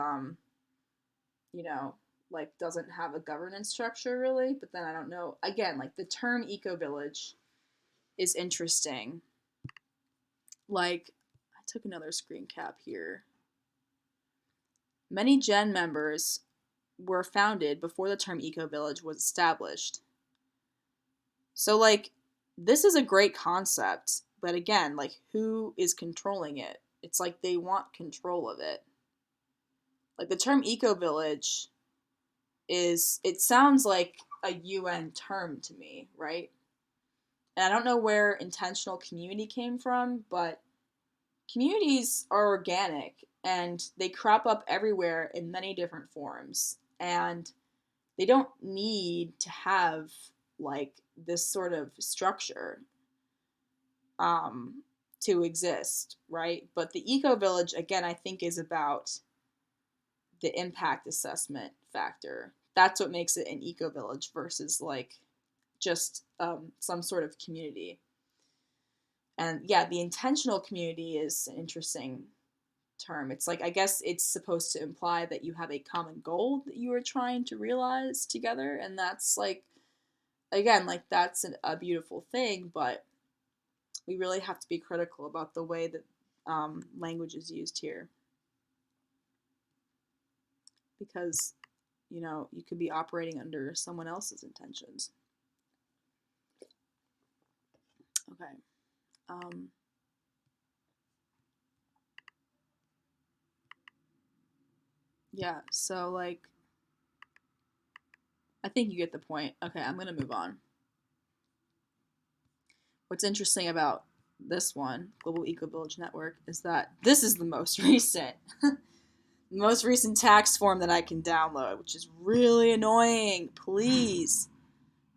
you know, like doesn't have a governance structure really. But then I don't know. Again, like the term Ecovillage is interesting. Like I took another screen cap here. Many Gen members were founded before the term Ecovillage was established. So, like, this is a great concept, but again, like, who is controlling it? It's like they want control of it. Like, the term Ecovillage it sounds like a UN term to me, right? And I don't know where intentional community came from, but communities are organic and they crop up everywhere in many different forms. And they don't need to have like this sort of structure to exist, right? But the Eco Village, again, I think is about the impact assessment factor. That's what makes it an Eco Village versus like just some sort of community. And yeah, the intentional community is an interesting term. It's like, I guess it's supposed to imply that you have a common goal that you are trying to realize together. And that's like, again, like that's a beautiful thing, but we really have to be critical about the way that language is used here. Because, you know, you could be operating under someone else's intentions. Okay. Yeah, so like, I think you get the point. Okay, I'm going to move on. What's interesting about this one, Global Eco Village Network, is that this is the most recent. Most recent tax form that I can download, which is really annoying. Please.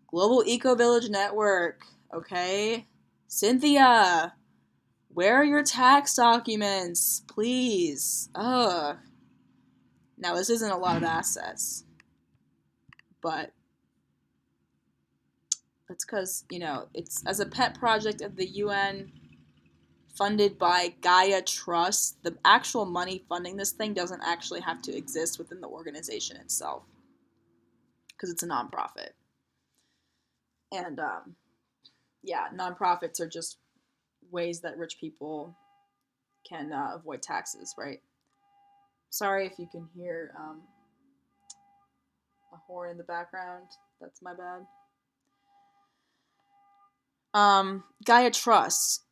Global Eco Village Network, okay? Cynthia, where are your tax documents? Please. Ugh. Now, this isn't a lot of assets, but that's because, you know, it's as a pet project of the UN, funded by Gaia Trust. The actual money funding this thing doesn't actually have to exist within the organization itself because it's a nonprofit. And yeah, nonprofits are just ways that rich people can avoid taxes, right? Sorry if you can hear a horn in the background. That's my bad. Gaia Trust.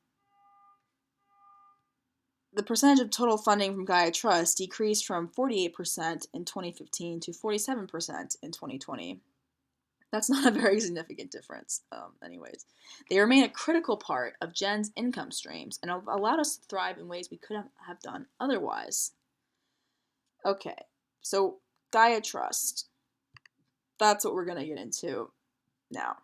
The percentage of total funding from Gaia Trust decreased from 48% in 2015 to 47% in 2020. That's not a very significant difference, anyways. They remain a critical part of Gen's income streams and have allowed us to thrive in ways we couldn't have done otherwise. Okay, so Gaia Trust. That's what we're going to get into now.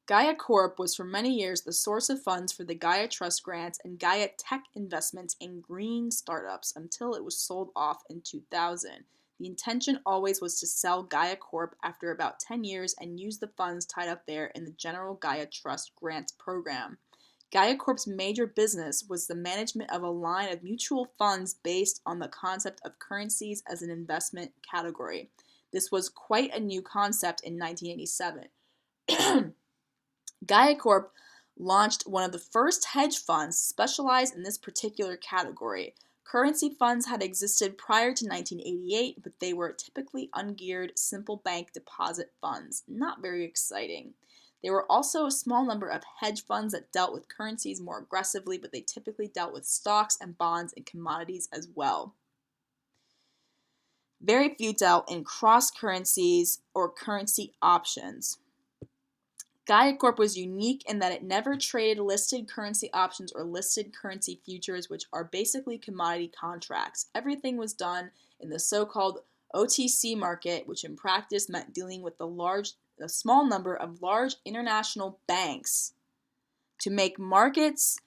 Gaia Corp was for many years the source of funds for the Gaia Trust grants and Gaia Tech investments in green startups until it was sold off in 2000. The intention always was to sell Gaia Corp after about 10 years and use the funds tied up there in the general Gaia Trust grants program. Gaia Corp's major business was the management of a line of mutual funds based on the concept of currencies as an investment category. This was quite a new concept in 1987. Gaia Corp launched one of the first hedge funds specialized in this particular category. Currency funds had existed prior to 1988, but they were typically ungeared, simple bank deposit funds. Not very exciting. There were also a small number of hedge funds that dealt with currencies more aggressively, but they typically dealt with stocks and bonds and commodities as well. Very few dealt in cross currencies or currency options. Gaia Corp was unique in that it never traded listed currency options or listed currency futures, which are basically commodity contracts. Everything was done in the so-called OTC market, which in practice meant dealing with the large a small number of large international banks to make markets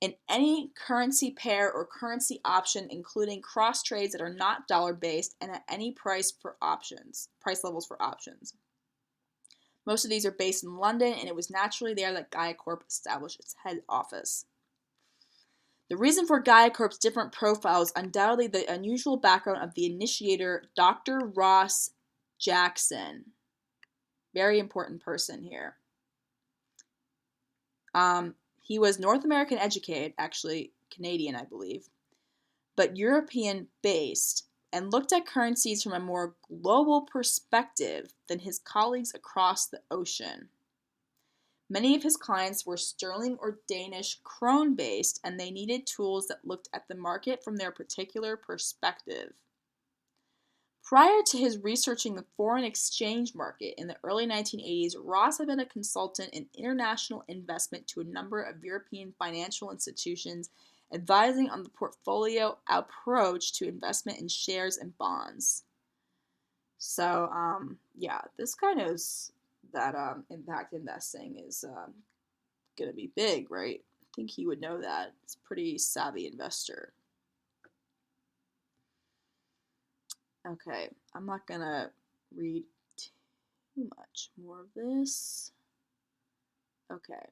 in any currency pair or currency option, including cross trades that are not dollar based and at any price levels for options. Most of these are based in London, and it was naturally there that Gaia Corp established its head office. The reason for Gaia Corp's different profile is undoubtedly the unusual background of the initiator, Dr. Ross Jackson. Very important person here. He was North American educated, actually Canadian, I believe, but European based, and looked at currencies from a more global perspective than his colleagues across the ocean. Many of his clients were sterling or Danish krone based, and they needed tools that looked at the market from their particular perspective. Prior to his researching the foreign exchange market in the early 1980s, Ross had been a consultant in international investment to a number of European financial institutions, advising on the portfolio approach to investment in shares and bonds. So, yeah, this guy knows that impact investing is going to be big, right? I think he would know that. It's a pretty savvy investor. Okay, I'm not going to read too much more of this. Okay.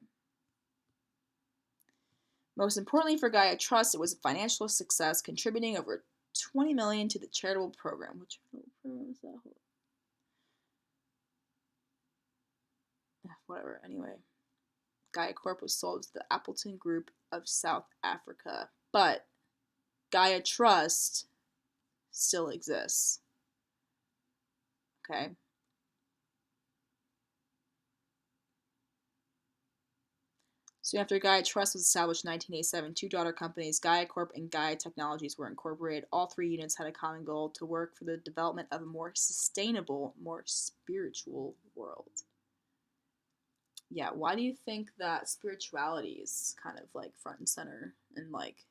Most importantly for Gaia Trust, it was a financial success, contributing over $20 million to the charitable program. Which program is that? Whatever, anyway. Gaia Corp was sold to the Appleton Group of South Africa, but Gaia Trust still exists. Okay. Soon after Gaia Trust was established in 1987, two daughter companies, Gaia Corp and Gaia Technologies, were incorporated. All three units had a common goal: to work for the development of a more sustainable, more spiritual world. Yeah, why do you think that spirituality is kind of like front and center, and like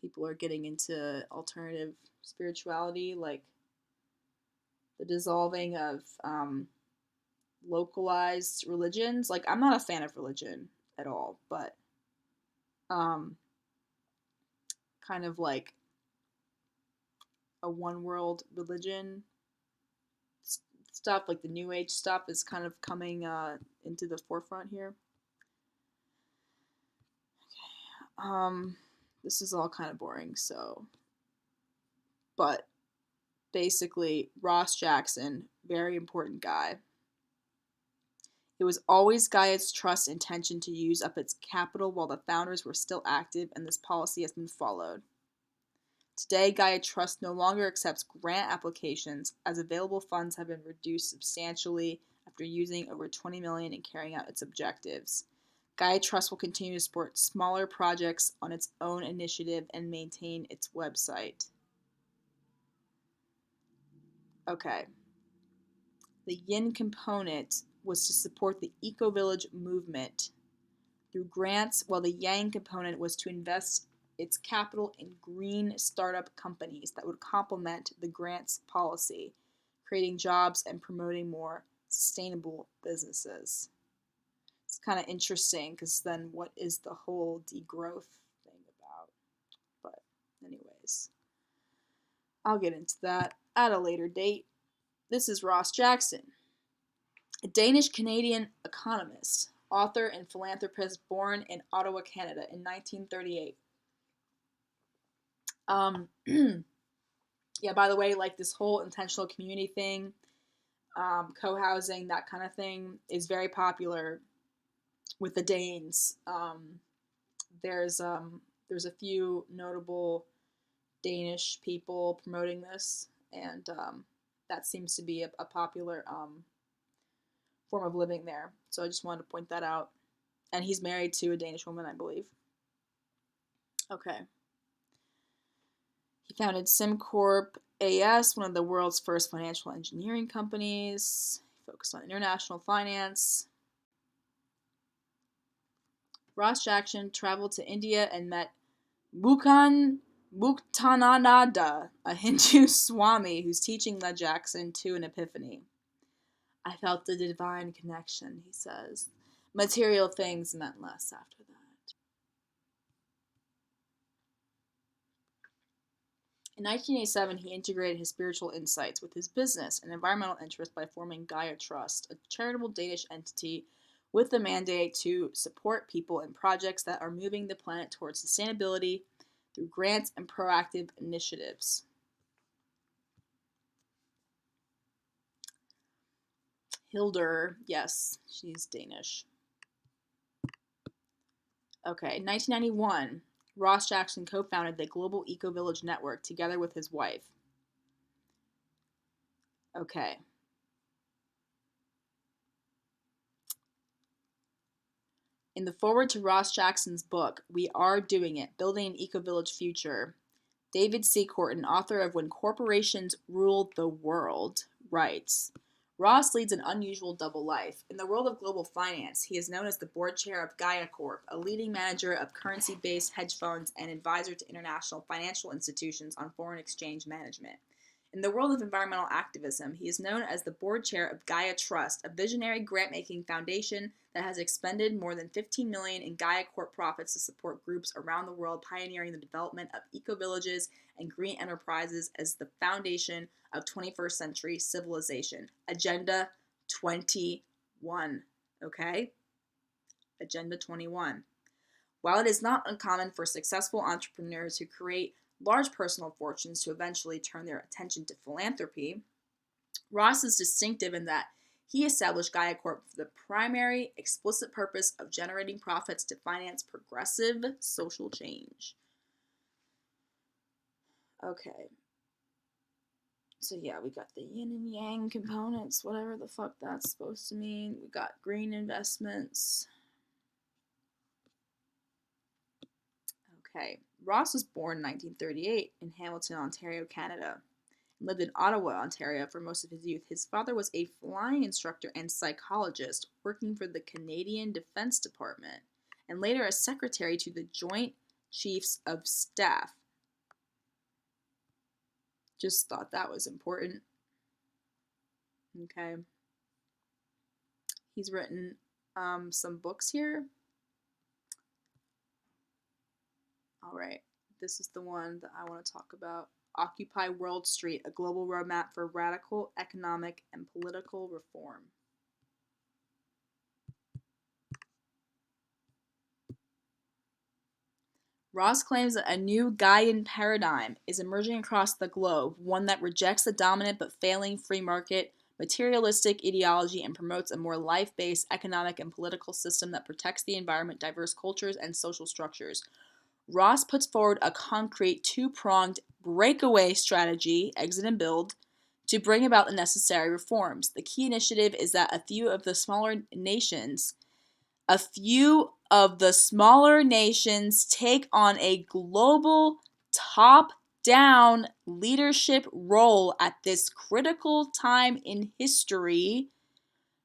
people are getting into alternative spirituality, like the dissolving of localized religions? Like, I'm not a fan of religion at all, but kind of like a one world religion stuff, like the new age stuff, is kind of coming into the forefront here. Okay. This is all kind of boring, so, but basically, Ross Jackson, very important guy. It was always Gaia's Trust's intention to use up its capital while the founders were still active, and this policy has been followed. Today, Gaia Trust no longer accepts grant applications, as available funds have been reduced substantially after using over $20 million in carrying out its objectives. Gaia Trust will continue to support smaller projects on its own initiative and maintain its website. Okay. The yin component was to support the Ecovillage movement through grants, while the yang component was to invest its capital in green startup companies that would complement the grants policy, creating jobs and promoting more sustainable businesses. It's kind of interesting, because then what is the whole degrowth thing about? But anyways, I'll get into that at a later date. This is Ross Jackson, a Danish-Canadian economist, author, and philanthropist born in Ottawa, Canada in 1938. Yeah, by the way, like this whole intentional community thing, co-housing, that kind of thing, is very popular with the Danes. There's a few notable Danish people promoting this, and that seems to be a popular form of living there. So I just wanted to point that out. And he's married to a Danish woman, I believe. Okay. He founded SimCorp AS, one of the world's first financial engineering companies. He focused on international finance. Ross Jackson traveled to India and met Muktananda, a Hindu Swami whose teaching led Jackson to an epiphany. I felt the divine connection, he says. Material things meant less after that. In 1987, he integrated his spiritual insights with his business and environmental interests by forming Gaia Trust, a charitable Danish entity with the mandate to support people in projects that are moving the planet towards sustainability through grants and proactive initiatives. Hildur, yes, she's Danish. Okay, 1991, Ross Jackson co-founded the Global Ecovillage Network together with his wife. Okay. In the foreword to Ross Jackson's book, We Are Doing It, Building an Ecovillage Future, David Secord, an author of When Corporations Ruled the World, writes, Ross leads an unusual double life. In the world of global finance, he is known as the board chair of Gaia Corp, a leading manager of currency-based hedge funds and advisor to international financial institutions on foreign exchange management. In the world of environmental activism, he is known as the board chair of Gaia Trust, a visionary grant-making foundation that has expended more than $15 million in Gaia Corp profits to support groups around the world pioneering the development of eco-villages and green enterprises as the foundation of 21st century civilization. Agenda 21. Okay? Agenda 21. While it is not uncommon for successful entrepreneurs who create large personal fortunes to eventually turn their attention to philanthropy, Ross is distinctive in that he established Gaia Corp for the primary, explicit purpose of generating profits to finance progressive social change. Okay. So yeah, we got the yin and yang components, whatever the fuck that's supposed to mean. We got green investments. Okay. Ross was born in 1938 in Hamilton, Ontario, Canada, and lived in Ottawa, Ontario for most of his youth. His father was a flying instructor and psychologist working for the Canadian Defense Department, and later as secretary to the Joint Chiefs of Staff. Just thought that was important. Okay. He's written some books here. All right. This is the one that I want to talk about. Occupy World Street, a global roadmap for radical economic and political reform. Ross claims that a new Gaian paradigm is emerging across the globe, one that rejects the dominant but failing free market, materialistic ideology and promotes a more life-based economic and political system that protects the environment, diverse cultures, and social structures. Ross puts forward a concrete two-pronged breakaway strategy, exit and build, to bring about the necessary reforms. The key initiative is that a few of the smaller nations take on a global top-down leadership role at this critical time in history.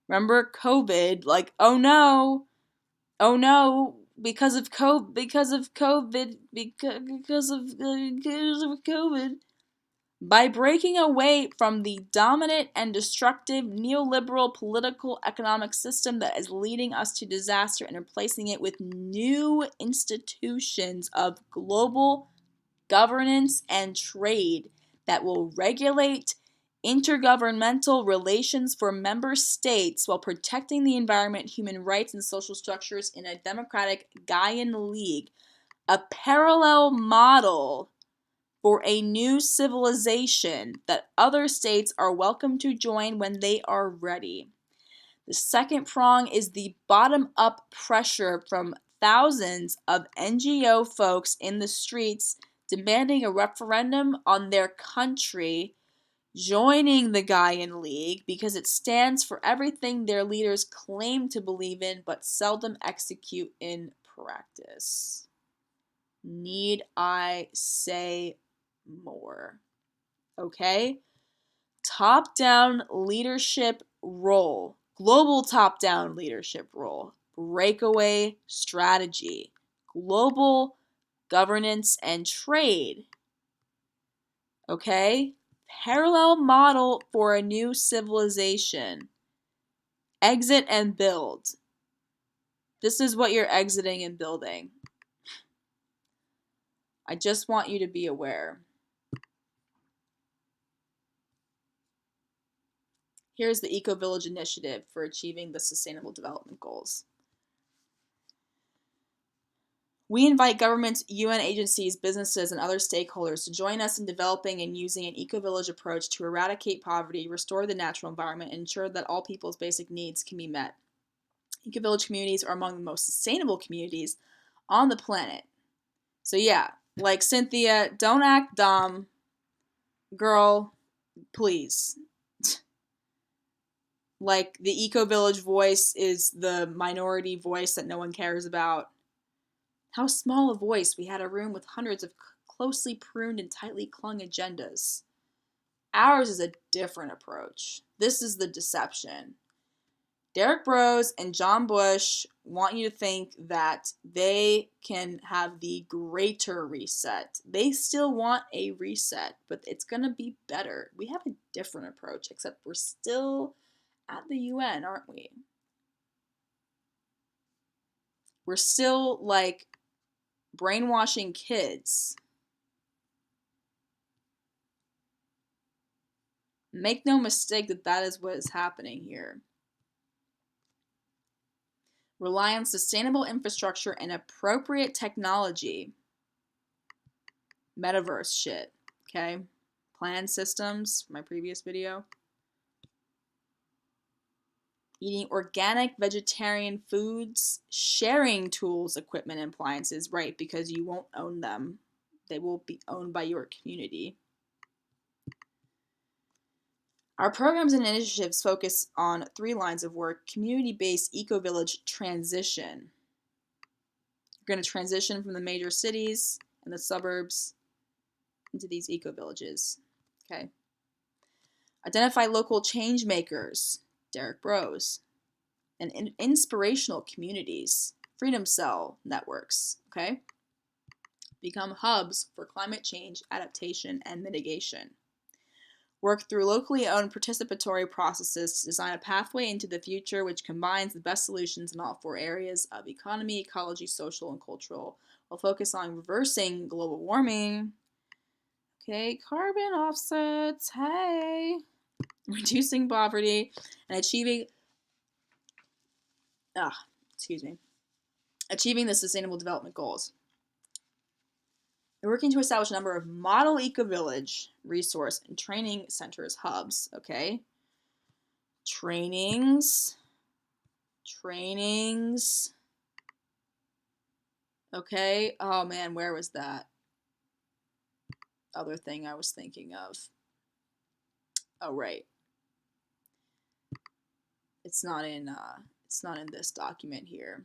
Remember COVID, like, oh no, because of COVID, by breaking away from the dominant and destructive neoliberal political economic system that is leading us to disaster and replacing it with new institutions of global governance and trade that will regulate intergovernmental relations for member states while protecting the environment, human rights, and social structures in a democratic Gaian League, a parallel model for a new civilization that other states are welcome to join when they are ready. The second prong is the bottom-up pressure from thousands of NGO folks in the streets demanding a referendum on their country joining the Gaian League because it stands for everything their leaders claim to believe in but seldom execute in practice. Need I say more? Okay? Top-down leadership role. Global top-down leadership role. Breakaway strategy. Global governance and trade. Okay? Parallel model for a new civilization. Exit and build. This is what you're exiting and building. I just want you to be aware. Here's the Ecovillage initiative for achieving the Sustainable Development Goals. We invite governments, UN agencies, businesses, and other stakeholders to join us in developing and using an Ecovillage approach to eradicate poverty, restore the natural environment, and ensure that all people's basic needs can be met. Ecovillage communities are among the most sustainable communities on the planet. So yeah, like Cynthia, don't act dumb. Girl, please. Like, the Ecovillage voice is the minority voice that no one cares about. How small a voice. We had a room with hundreds of closely pruned and tightly clung agendas. Ours is a different approach. This is the deception. Derek Bros and John Bush want you to think that they can have the greater reset. They still want a reset, but it's going to be better. We have a different approach, except we're still at the UN, aren't we? We're still, like, brainwashing kids. Make no mistake that that is what is happening here. Rely on sustainable infrastructure and appropriate technology. Metaverse shit, okay? Planned systems, my previous video. Eating organic vegetarian foods. Sharing tools, equipment, and appliances, right, because you won't own them. They will be owned by your community. Our programs and initiatives focus on 3 lines of work. Community-based Ecovillage transition. You're going to transition from the major cities and the suburbs into these eco-villages. Okay. Identify local change makers. Derek Bros. And inspirational communities. Freedom Cell networks. Okay. Become hubs for climate change, adaptation, and mitigation. Work through locally owned participatory processes to design a pathway into the future which combines the best solutions in all 4 areas of economy, ecology, social, and cultural, while focus on reversing global warming. Okay, carbon offsets, hey. Reducing poverty and achieving the Sustainable Development Goals. We're working to establish a number of model Ecovillage resource and training centers, hubs, okay? Trainings. Okay, oh man, where was that other thing I was thinking of? Oh, right. It's not in this document here.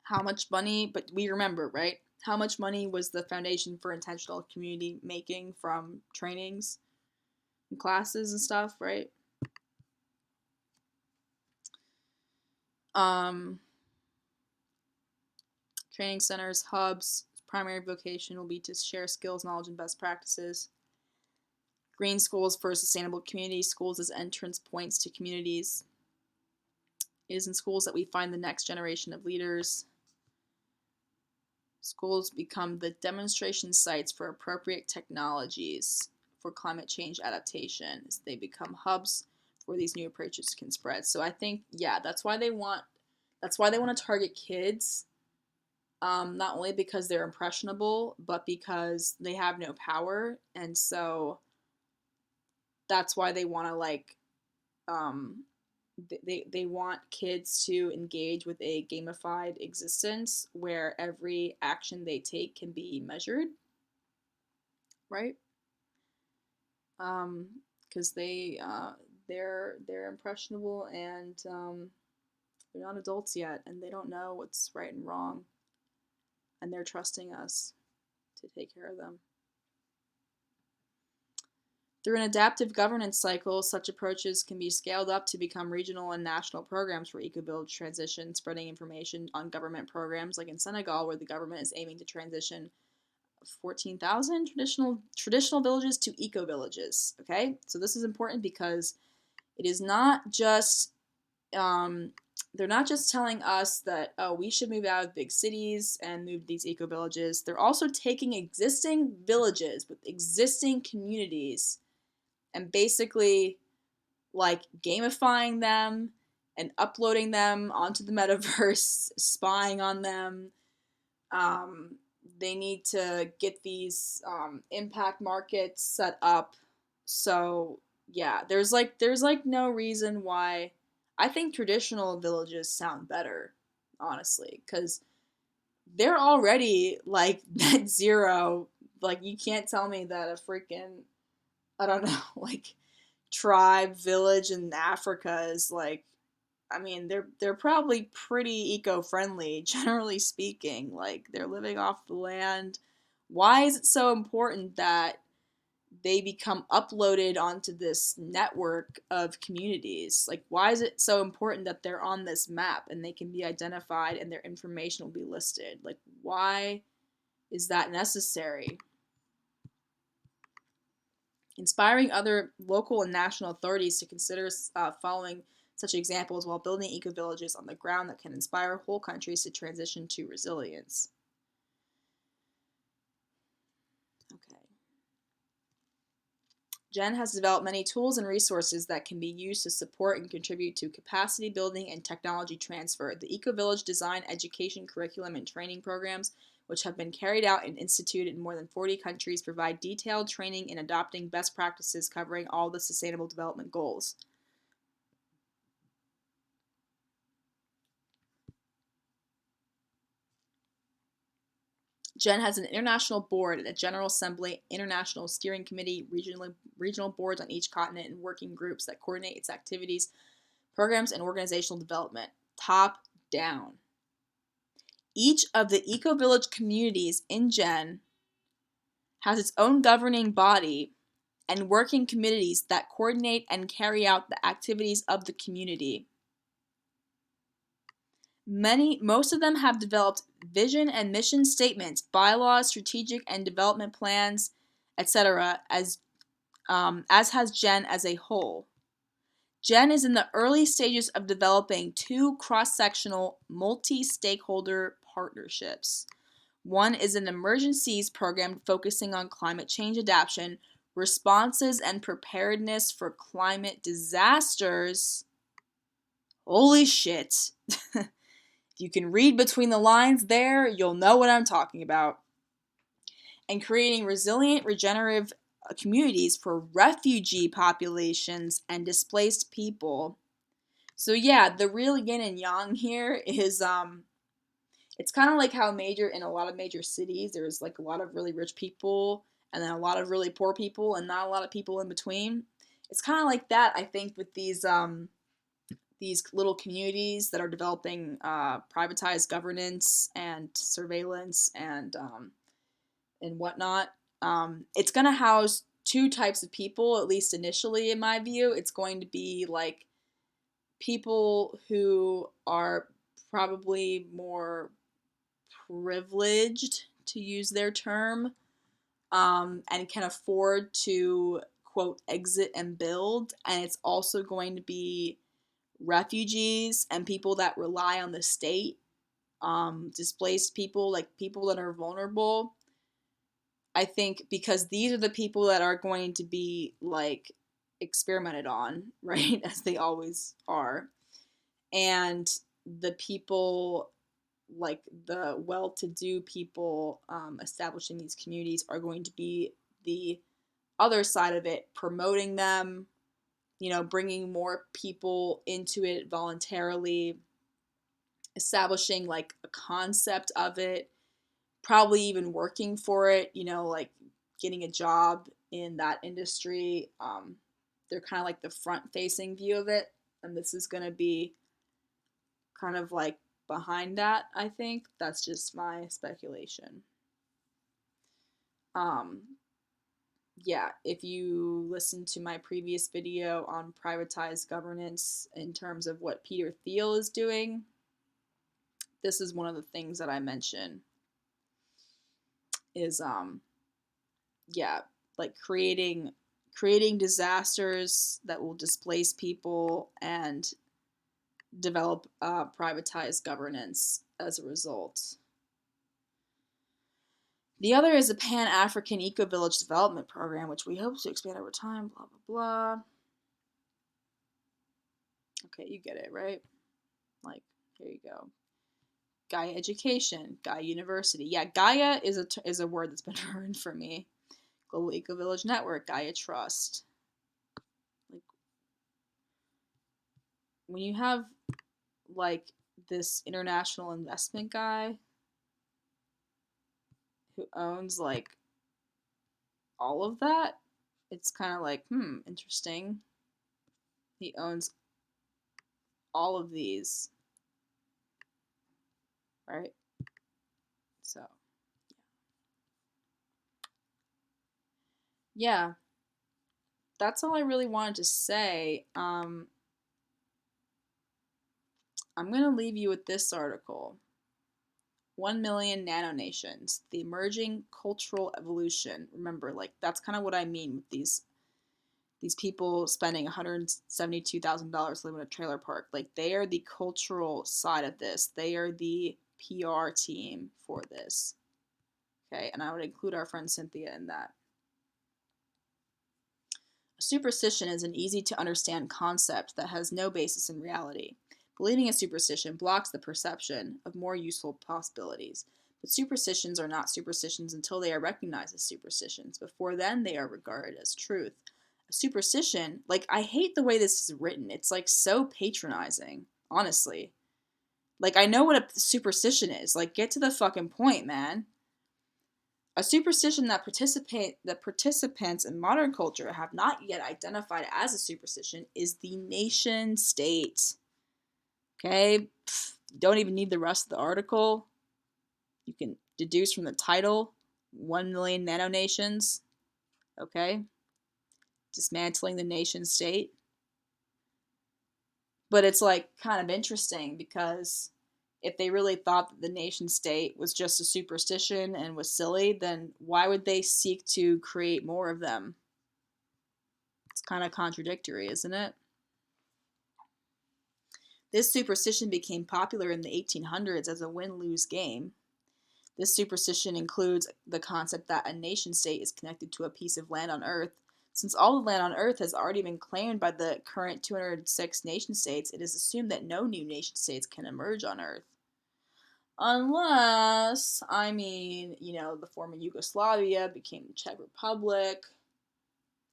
How much money, but we remember, right? How much money was the Foundation for Intentional Community making from trainings and classes and stuff, right? Training centers, hubs, primary vocation will be to share skills, knowledge, and best practices. Green schools for sustainable communities, schools as entrance points to communities. It is in schools that we find the next generation of leaders. Schools become the demonstration sites for appropriate technologies for climate change adaptation as they become hubs where these new approaches can spread. So I think, yeah, that's why they want to target kids, not only because they're impressionable, but because they have no power, and so that's why they want to, like, they want kids to engage with a gamified existence where every action they take can be measured, right? Because they're impressionable, and they're not adults yet, and they don't know what's right and wrong, and they're trusting us to take care of them. Through an adaptive governance cycle, such approaches can be scaled up to become regional and national programs for eco-village transition, spreading information on government programs like in Senegal, where the government is aiming to transition 14,000 traditional villages to eco-villages, okay? So this is important because It is not just they're not just telling us that, oh, we should move out of big cities and move these eco villages. They're also taking existing villages with existing communities and basically like gamifying them and uploading them onto the metaverse, spying on them. Um, they need to get these impact markets set up. So yeah, there's like no reason why. I think traditional villages sound better, honestly, because they're already like net zero. Like you can't tell me that a freaking, I don't know, like tribe village in Africa is like, I mean, they're probably pretty eco-friendly, generally speaking. Like they're living off the land. Why is it so important that they become uploaded onto this network of communities? Like why is it so important that they're on this map and they can be identified and their information will be listed? Like why is that necessary? Inspiring other local and national authorities to consider following such examples while building eco-villages on the ground that can inspire whole countries to transition to resilience. Okay. Jen has developed many tools and resources that can be used to support and contribute to capacity building and technology transfer. The Ecovillage design, education, curriculum, and training programs, which have been carried out and instituted in more than 40 countries, provide detailed training in adopting best practices covering all the Sustainable Development Goals. Jen has an international board, a General Assembly, international steering committee, regional boards on each continent, and working groups that coordinate its activities, programs, and organizational development, top down. Each of the Ecovillage communities in Jen has its own governing body and working committees that coordinate and carry out the activities of the community. Most of them have developed vision and mission statements, bylaws, strategic and development plans, etc., as has Jen as a whole. Jen is in the early stages of developing 2 cross-sectional multi-stakeholder partnerships. One is an emergencies program focusing on climate change adaptation, responses, and preparedness for climate disasters. Holy shit. If you can read between the lines there, you'll know what I'm talking about. And creating resilient, regenerative communities for refugee populations and displaced people. So yeah, the real yin and yang here is it's kind of like how in a lot of major cities there's like a lot of really rich people and then a lot of really poor people and not a lot of people in between. It's kind of like that, I think, with these little communities that are developing privatized governance and surveillance and whatnot. It's going to house 2 types of people, at least initially, in my view. It's going to be like people who are probably more privileged, to use their term, and can afford to, quote, exit and build. And it's also going to be refugees and people that rely on the state, displaced people, like people that are vulnerable. I think because these are the people that are going to be like experimented on, right? As they always are. And the people, like the well-to-do people establishing these communities, are going to be the other side of it, promoting them, bringing more people into it voluntarily, establishing like a concept of it, probably even working for it, like getting a job in that industry. They're kind of like the front-facing view of it, and this is going to be kind of like behind that, I think. That's just my speculation. Yeah, if you listen to my previous video on privatized governance in terms of what Peter Thiel is doing, this is one of the things that I mention is yeah, like creating creating disasters that will displace people and develop privatized governance as a result. The other is a Pan-African Ecovillage development program, which we hope to expand over time, blah, blah, blah. Okay, you get it, right? Like, here you go. Gaia education, Gaia University. Yeah, Gaia is a word that's been ruined for me. Global Ecovillage Network, Gaia Trust. Like, when you have, like, this international investment guy who owns, like, all of that, it's kind of like, interesting. He owns all of these, right? So, yeah, that's all I really wanted to say. I'm going to leave you with this article. 1 million nanonations, the emerging cultural evolution. Remember, like, that's kind of what I mean with these people spending $172,000 living in a trailer park. Like, they are the cultural side of this. They are the PR team for this. Okay, and I would include our friend Cynthia in that. A superstition is an easy to understand concept that has no basis in reality. Believing a superstition blocks the perception of more useful possibilities. But superstitions are not superstitions until they are recognized as superstitions. Before then, they are regarded as truth. A superstition, like, I hate the way this is written. It's, like, so patronizing, honestly. Like, I know what a superstition is. Like, get to the fucking point, man. A superstition that participants in modern culture have not yet identified as a superstition is the nation state. Okay? Don't even need the rest of the article. You can deduce from the title, 1 million nanonations. Okay? Dismantling the nation state. But it's, like, kind of interesting because if they really thought that the nation state was just a superstition and was silly, then why would they seek to create more of them? It's kind of contradictory, isn't it? This superstition became popular in the 1800s as a win-lose game. This superstition includes the concept that a nation-state is connected to a piece of land on Earth. Since all the land on Earth has already been claimed by the current 206 nation-states, it is assumed that no new nation-states can emerge on Earth. Unless, the former Yugoslavia became the Czech Republic,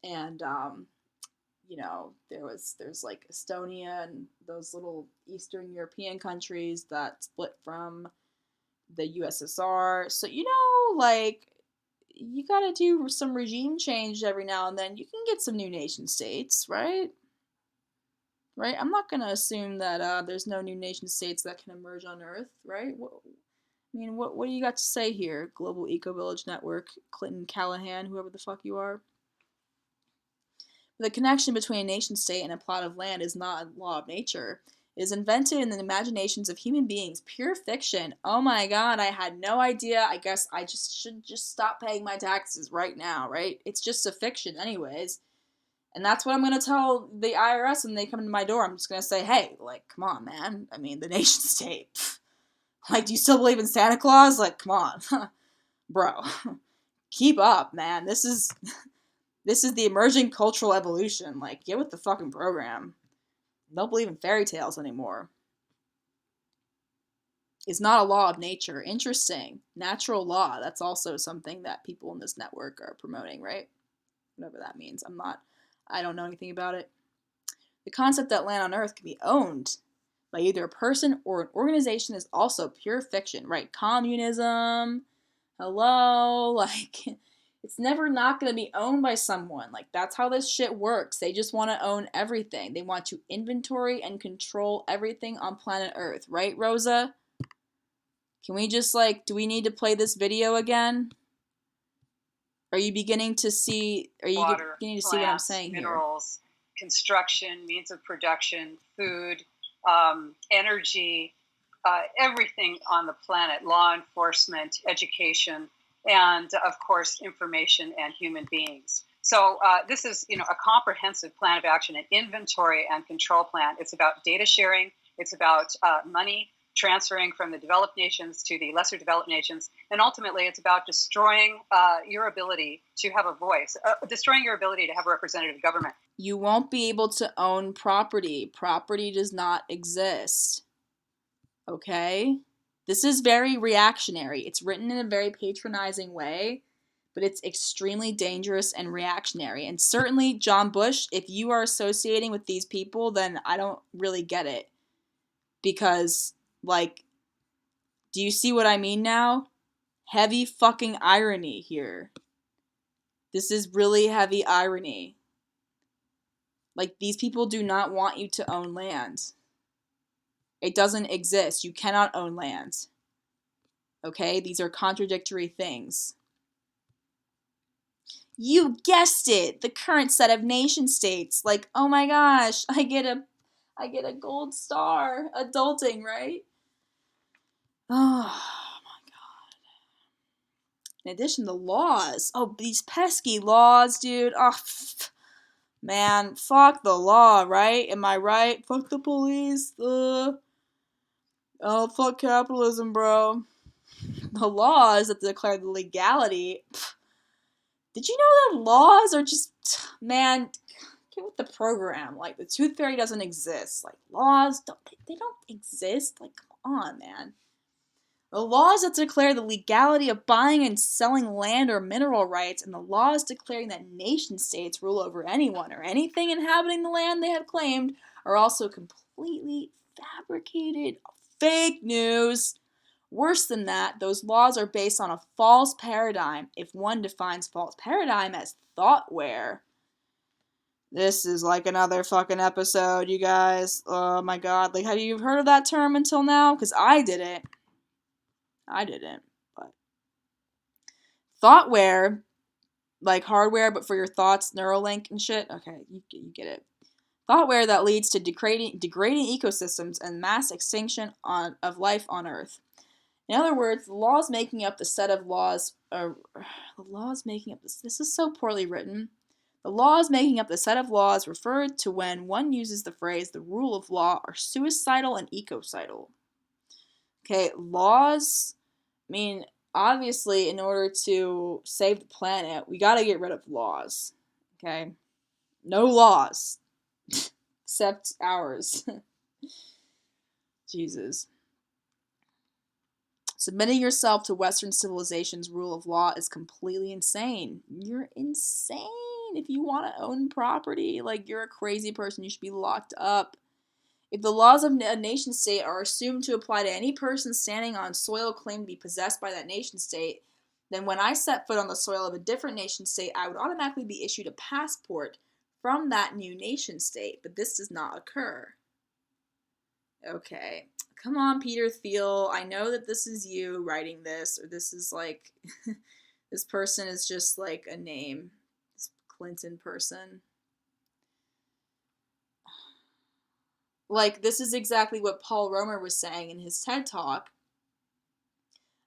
and, there's like Estonia and those little Eastern European countries that split from the USSR. So, like, you gotta do some regime change every now and then. You can get some new nation states, right? Right? I'm not gonna assume that there's no new nation states that can emerge on Earth, right? What do you got to say here, Global Ecovillage Network, Clinton Callahan, whoever the fuck you are? The connection between a nation state and a plot of land is not a law of nature. It is invented in the imaginations of human beings. Pure fiction. Oh my god, I had no idea. I guess I should stop paying my taxes right now, right? It's just a fiction anyways. And that's what I'm going to tell the IRS when they come to my door. I'm just going to say, hey, like, come on, man. The nation state. Like, do you still believe in Santa Claus? Like, come on. Bro. Keep up, man. This is the emerging cultural evolution. Like, get with the fucking program. Don't believe in fairy tales anymore. It's not a law of nature. Interesting. Natural law. That's also something that people in this network are promoting, right? Whatever that means. I don't know anything about it. The concept that land on Earth can be owned by either a person or an organization is also pure fiction, right? Communism. Hello? Like, it's never not going to be owned by someone. Like, that's how this shit works. They just want to own everything. They want to inventory and control everything on planet Earth. Right, Rosa? Can we just, do we need to play this video again? Are you beginning to see, Water, beginning to plants, see what I'm saying minerals, construction, means of production, food, energy, everything on the planet, law enforcement, education, and of course, information and human beings. So this is, a comprehensive plan of action, an inventory and control plan. It's about data sharing. It's about money transferring from the developed nations to the lesser developed nations. And ultimately, it's about destroying your ability to have a voice, destroying your ability to have a representative government. You won't be able to own property. Property does not exist. Okay? This is very reactionary. It's written in a very patronizing way, but it's extremely dangerous and reactionary. And certainly, John Bush, if you are associating with these people, then I don't really get it. Because, like, do you see what I mean now? Heavy fucking irony here. This is really heavy irony. Like, these people do not want you to own land. It doesn't exist. You cannot own land. Okay? These are contradictory things. You guessed it! The current set of nation states. Like, oh my gosh, I get a gold star. Adulting, right? Oh my god. In addition to laws. Oh, these pesky laws, dude. Oh, man, fuck the law, right? Am I right? Fuck the police. Oh, fuck capitalism, bro. The laws that declare the legality. Did you know that laws are just, man, get with the program. Like, the tooth fairy doesn't exist. Like, laws, they don't exist. Like, come on, man. The laws that declare the legality of buying and selling land or mineral rights, and the laws declaring that nation states rule over anyone or anything inhabiting the land they have claimed, are also completely fabricated fake news. Worse than that, those laws are based on a false paradigm, if one defines false paradigm as thoughtware. This is like another fucking episode, you guys. Oh my god. Like, have you heard of that term until now? Because I didn't. But thoughtware, like hardware, but for your thoughts, Neuralink and shit. Okay, you get it. Thoughtware that leads to degrading ecosystems and mass extinction of life on Earth. In other words, the laws making up the set of laws this is so poorly written. The laws making up the set of laws referred to when one uses the phrase the rule of law are suicidal and ecocidal. Okay, laws, I mean, obviously, in order to save the planet, we gotta get rid of laws. Okay? No laws. Except ours. Jesus. Submitting yourself to Western civilization's rule of law is completely insane. You're insane if you want to own property. Like, you're a crazy person. You should be locked up. If the laws of a nation state are assumed to apply to any person standing on soil claimed to be possessed by that nation state, then when I set foot on the soil of a different nation state, I would automatically be issued a passport from that new nation state. But this does not occur. Okay. Come on, Peter Thiel. I know that this is you writing this, or this is like, this person is just like a name. This Clinton person. Like, this is exactly what Paul Romer was saying in his TED Talk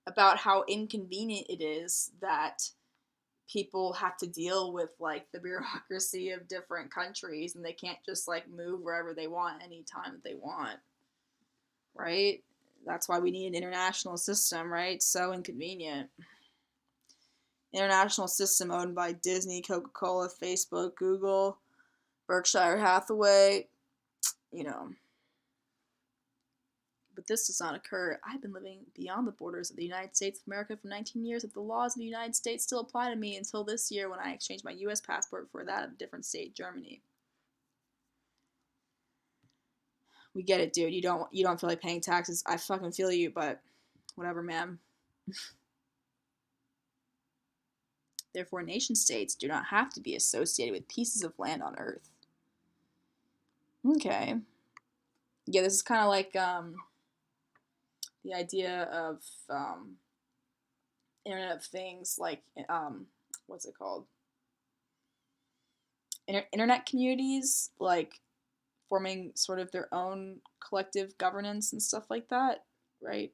about how inconvenient it is that people have to deal with, like, the bureaucracy of different countries, and they can't just, like, move wherever they want anytime that they want. Right? That's why we need an international system, right? So inconvenient. International system owned by Disney, Coca-Cola, Facebook, Google, Berkshire Hathaway, you know. But this does not occur. I've been living beyond the borders of the United States of America for 19 years, but the laws of the United States still apply to me until this year when I exchanged my U.S. passport for that of a different state, Germany. We get it, dude. You don't feel like paying taxes. I fucking feel you, but whatever, man. Therefore, nation states do not have to be associated with pieces of land on Earth. Okay. Yeah, this is kind of like the idea of Internet of Things, like what's it called? Internet communities, like forming sort of their own collective governance and stuff like that, right?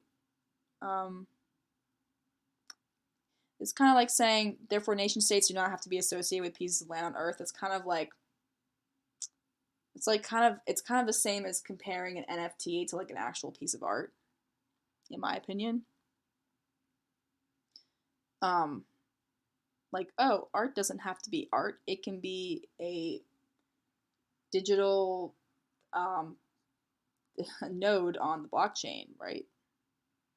It's kind of like saying, therefore, nation states do not have to be associated with pieces of land on Earth. It's kind of like, it's kind of the same as comparing an NFT to like an actual piece of art, in my opinion. Like, oh, art doesn't have to be art. It can be a digital node on the blockchain, right?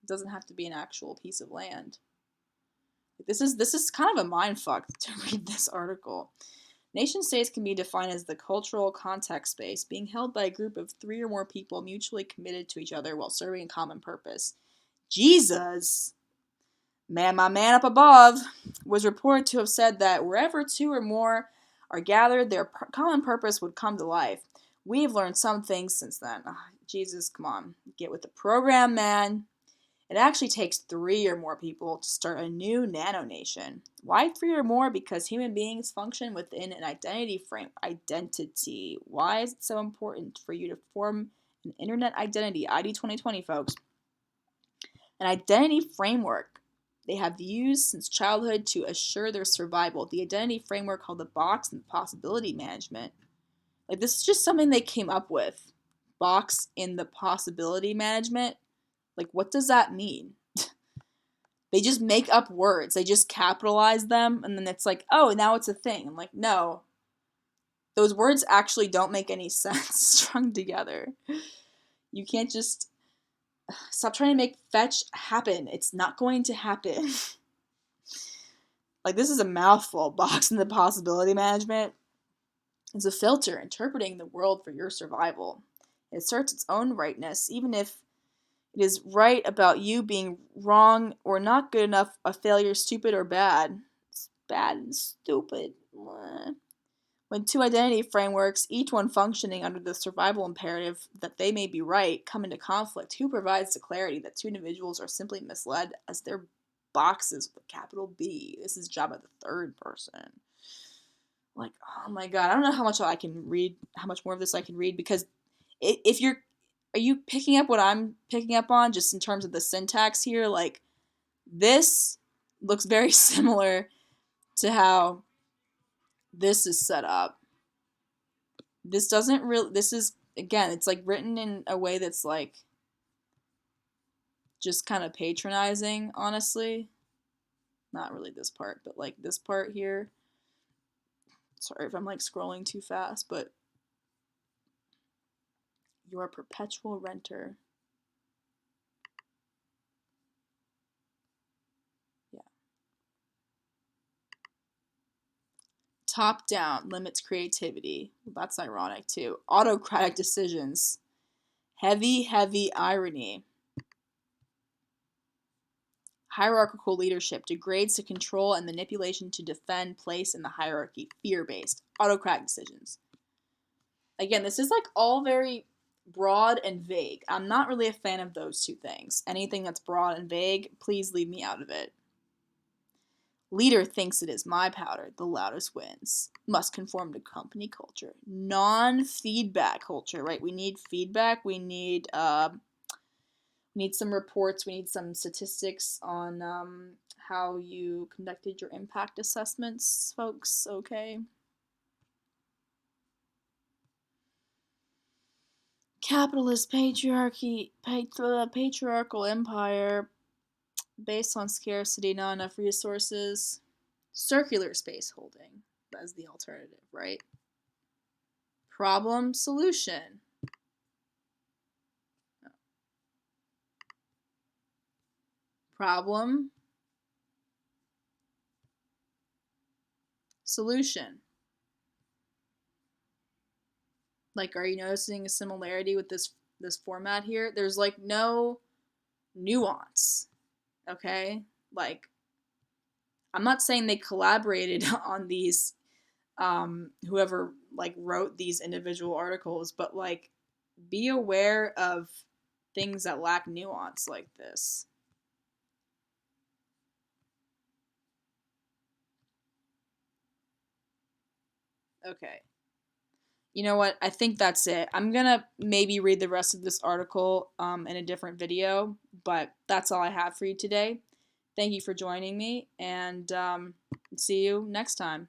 It doesn't have to be an actual piece of land. This is kind of a mindfuck to read this article. Nation states can be defined as the cultural context space being held by a group of 3 or more people mutually committed to each other while serving a common purpose. Jesus! Man, my man up above was reported to have said that wherever 2 or more are gathered, their common purpose would come to life. We've learned some things since then. Oh, Jesus, come on. Get with the program, man. It actually takes 3 or more people to start a new nano-nation. Why 3 or more? Because human beings function within an identity frame. Identity. Why is it so important for you to form an internet identity? ID 2020, folks. An identity framework they have used since childhood to assure their survival. The identity framework called the box and possibility management. Like, this is just something they came up with. Box in the possibility management. Like, what does that mean? They just make up words. They just capitalize them, and then it's like, oh, now it's a thing. I'm like, no. Those words actually don't make any sense strung together. You can't just... Stop trying to make fetch happen. It's not going to happen. Like, this is a mouthful. Box in the possibility management. It's a filter interpreting the world for your survival. It asserts its own rightness, even if it is right about you being wrong or not good enough, a failure, stupid or bad. It's bad and stupid. When 2 identity frameworks, each one functioning under the survival imperative that they may be right, come into conflict, who provides the clarity that 2 individuals are simply misled as their boxes with a capital B? This is job of the 3rd person. Like, oh my god, I don't know how much I can read, how much more of this I can read, because if you're, are you picking up what I'm picking up on, just in terms of the syntax here? Like, this looks very similar to how this is set up. This doesn't really, this is, again, it's like written in a way that's like just kind of patronizing, honestly. Not really this part, but like this part here. Sorry if I'm like scrolling too fast, but you're a perpetual renter. Yeah. Top down limits creativity. Well, that's ironic too. Autocratic decisions. Heavy irony. Hierarchical leadership degrades to control and manipulation to defend place in the hierarchy. Fear-based. Autocratic decisions. Again, this is like all very broad and vague. I'm not really a fan of those 2 things. Anything that's broad and vague, please leave me out of it. Leader thinks it is my powder. The loudest wins. Must conform to company culture. Non-feedback culture, right? We need feedback. We need some reports. We need some statistics on how you conducted your impact assessments, folks. Okay. Capitalist patriarchal empire based on scarcity, not enough resources. Circular space holding as the alternative, right? Problem solution. Problem solution. Like, are you noticing a similarity with this format here? There's like no nuance. Okay? Like, I'm not saying they collaborated on these whoever like wrote these individual articles, but like, be aware of things that lack nuance like this. Okay. You know what? I think that's it. I'm gonna maybe read the rest of this article in a different video, but that's all I have for you today. thank you for joining me, and see you next time.